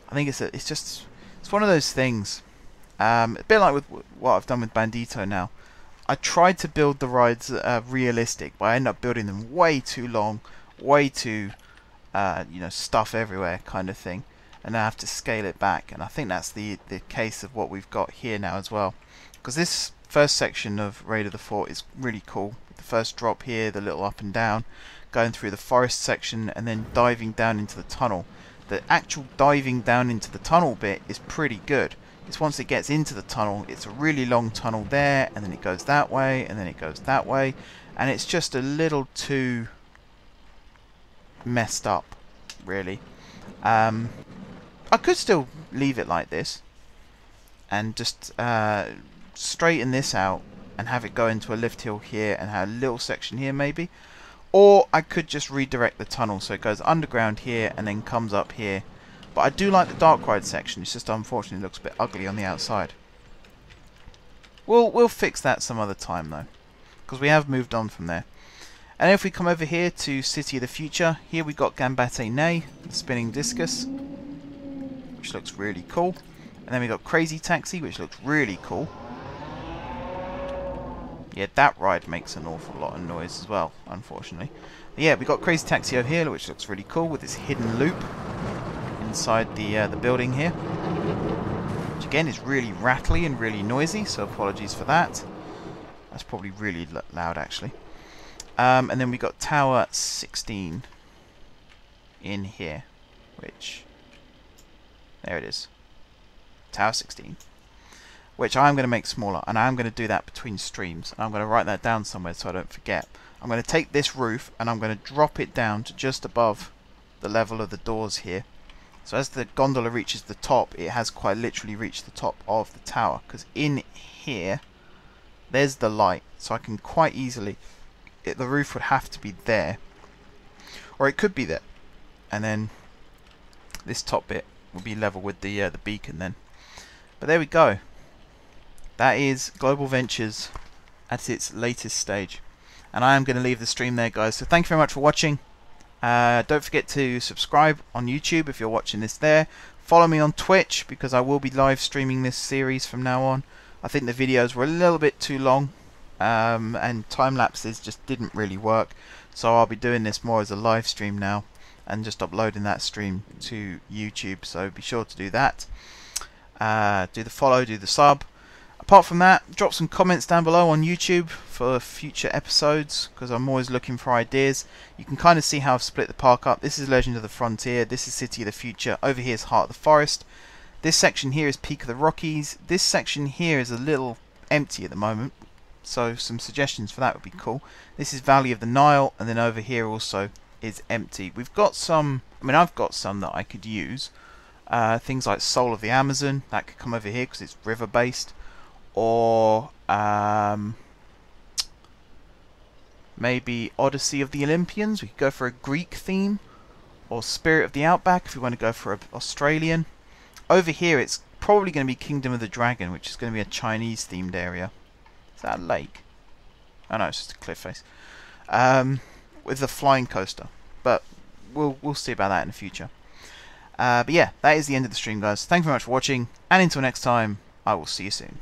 Speaker 1: I think it's one of those things. A bit like with what I've done with Bandito now. I tried to build the rides realistic, but I ended up building them way too long, way too you know, stuff everywhere kind of thing, and I have to scale it back. And I think that's the case of what we've got here now as well, because this first section of Raid of the Fort is really cool. The first drop here, the little up and down, going through the forest section and then diving down into the tunnel. The actual diving down into the tunnel bit is pretty good. It's once it gets into the tunnel, it's a really long tunnel there, and then it goes that way, and then it goes that way, and it's just a little too messed up, really. I could still leave it like this and just straighten this out and have it go into a lift hill here and have a little section here maybe, or I could just redirect the tunnel so it goes underground here and then comes up here. But I do like the dark ride section. It's just unfortunately looks a bit ugly on the outside. We'll fix that some other time though, because we have moved on from there. And if we come over here to City of the Future, here we got Gambate Nay, the spinning discus, which looks really cool. And then we got Crazy Taxi, which looks really cool. Yeah, that ride makes an awful lot of noise as well, unfortunately. But yeah, we got Crazy Taxi over here, which looks really cool with this hidden loop inside the building here, which again is really rattly and really noisy, so apologies for that. That's probably really loud actually. And then we got Tower 16 in here, which, there it is, Tower 16, which I'm going to make smaller, and I'm going to do that between streams, and I'm going to write that down somewhere so I don't forget. I'm going to take this roof and I'm going to drop it down to just above the level of the doors here. So as the gondola reaches the top, it has quite literally reached the top of the tower, because in here there's the light, so I can quite easily, the roof would have to be there, or it could be there, and then this top bit will be level with the beacon then. But there we go. That is Global Ventures at its latest stage, and I am going to leave the stream there, guys. So thank you very much for watching. Don't forget to subscribe on YouTube if you're watching this there. Follow me on Twitch, because I will be live streaming this series from now on. I think the videos were a little bit too long, and time lapses just didn't really work, so I'll be doing this more as a live stream now and just uploading that stream to YouTube, so be sure to do that. Do the follow, do the sub. Apart from that, drop some comments down below on YouTube for future episodes, because I'm always looking for ideas. You can kind of see how I've split the park up. This is Legend of the Frontier, this is City of the Future, over here is Heart of the Forest. This section here is Peak of the Rockies. This section here is a little empty at the moment, So some suggestions for that would be cool. This is Valley of the Nile, and then over here also is empty. We've got some, I mean I've got some that I could use. Things like Soul of the Amazon, that could come over here because it's river based. Or maybe Odyssey of the Olympians, we could go for a Greek theme. Or Spirit of the Outback if we want to go for an Australian. Over here it's probably going to be Kingdom of the Dragon, which is going to be a Chinese themed area. Is that a lake? Oh no, it's just a cliff face. With a flying coaster. But we'll see about that in the future. But yeah, that is the end of the stream, guys. Thank you very much for watching, and until next time, I will see you soon.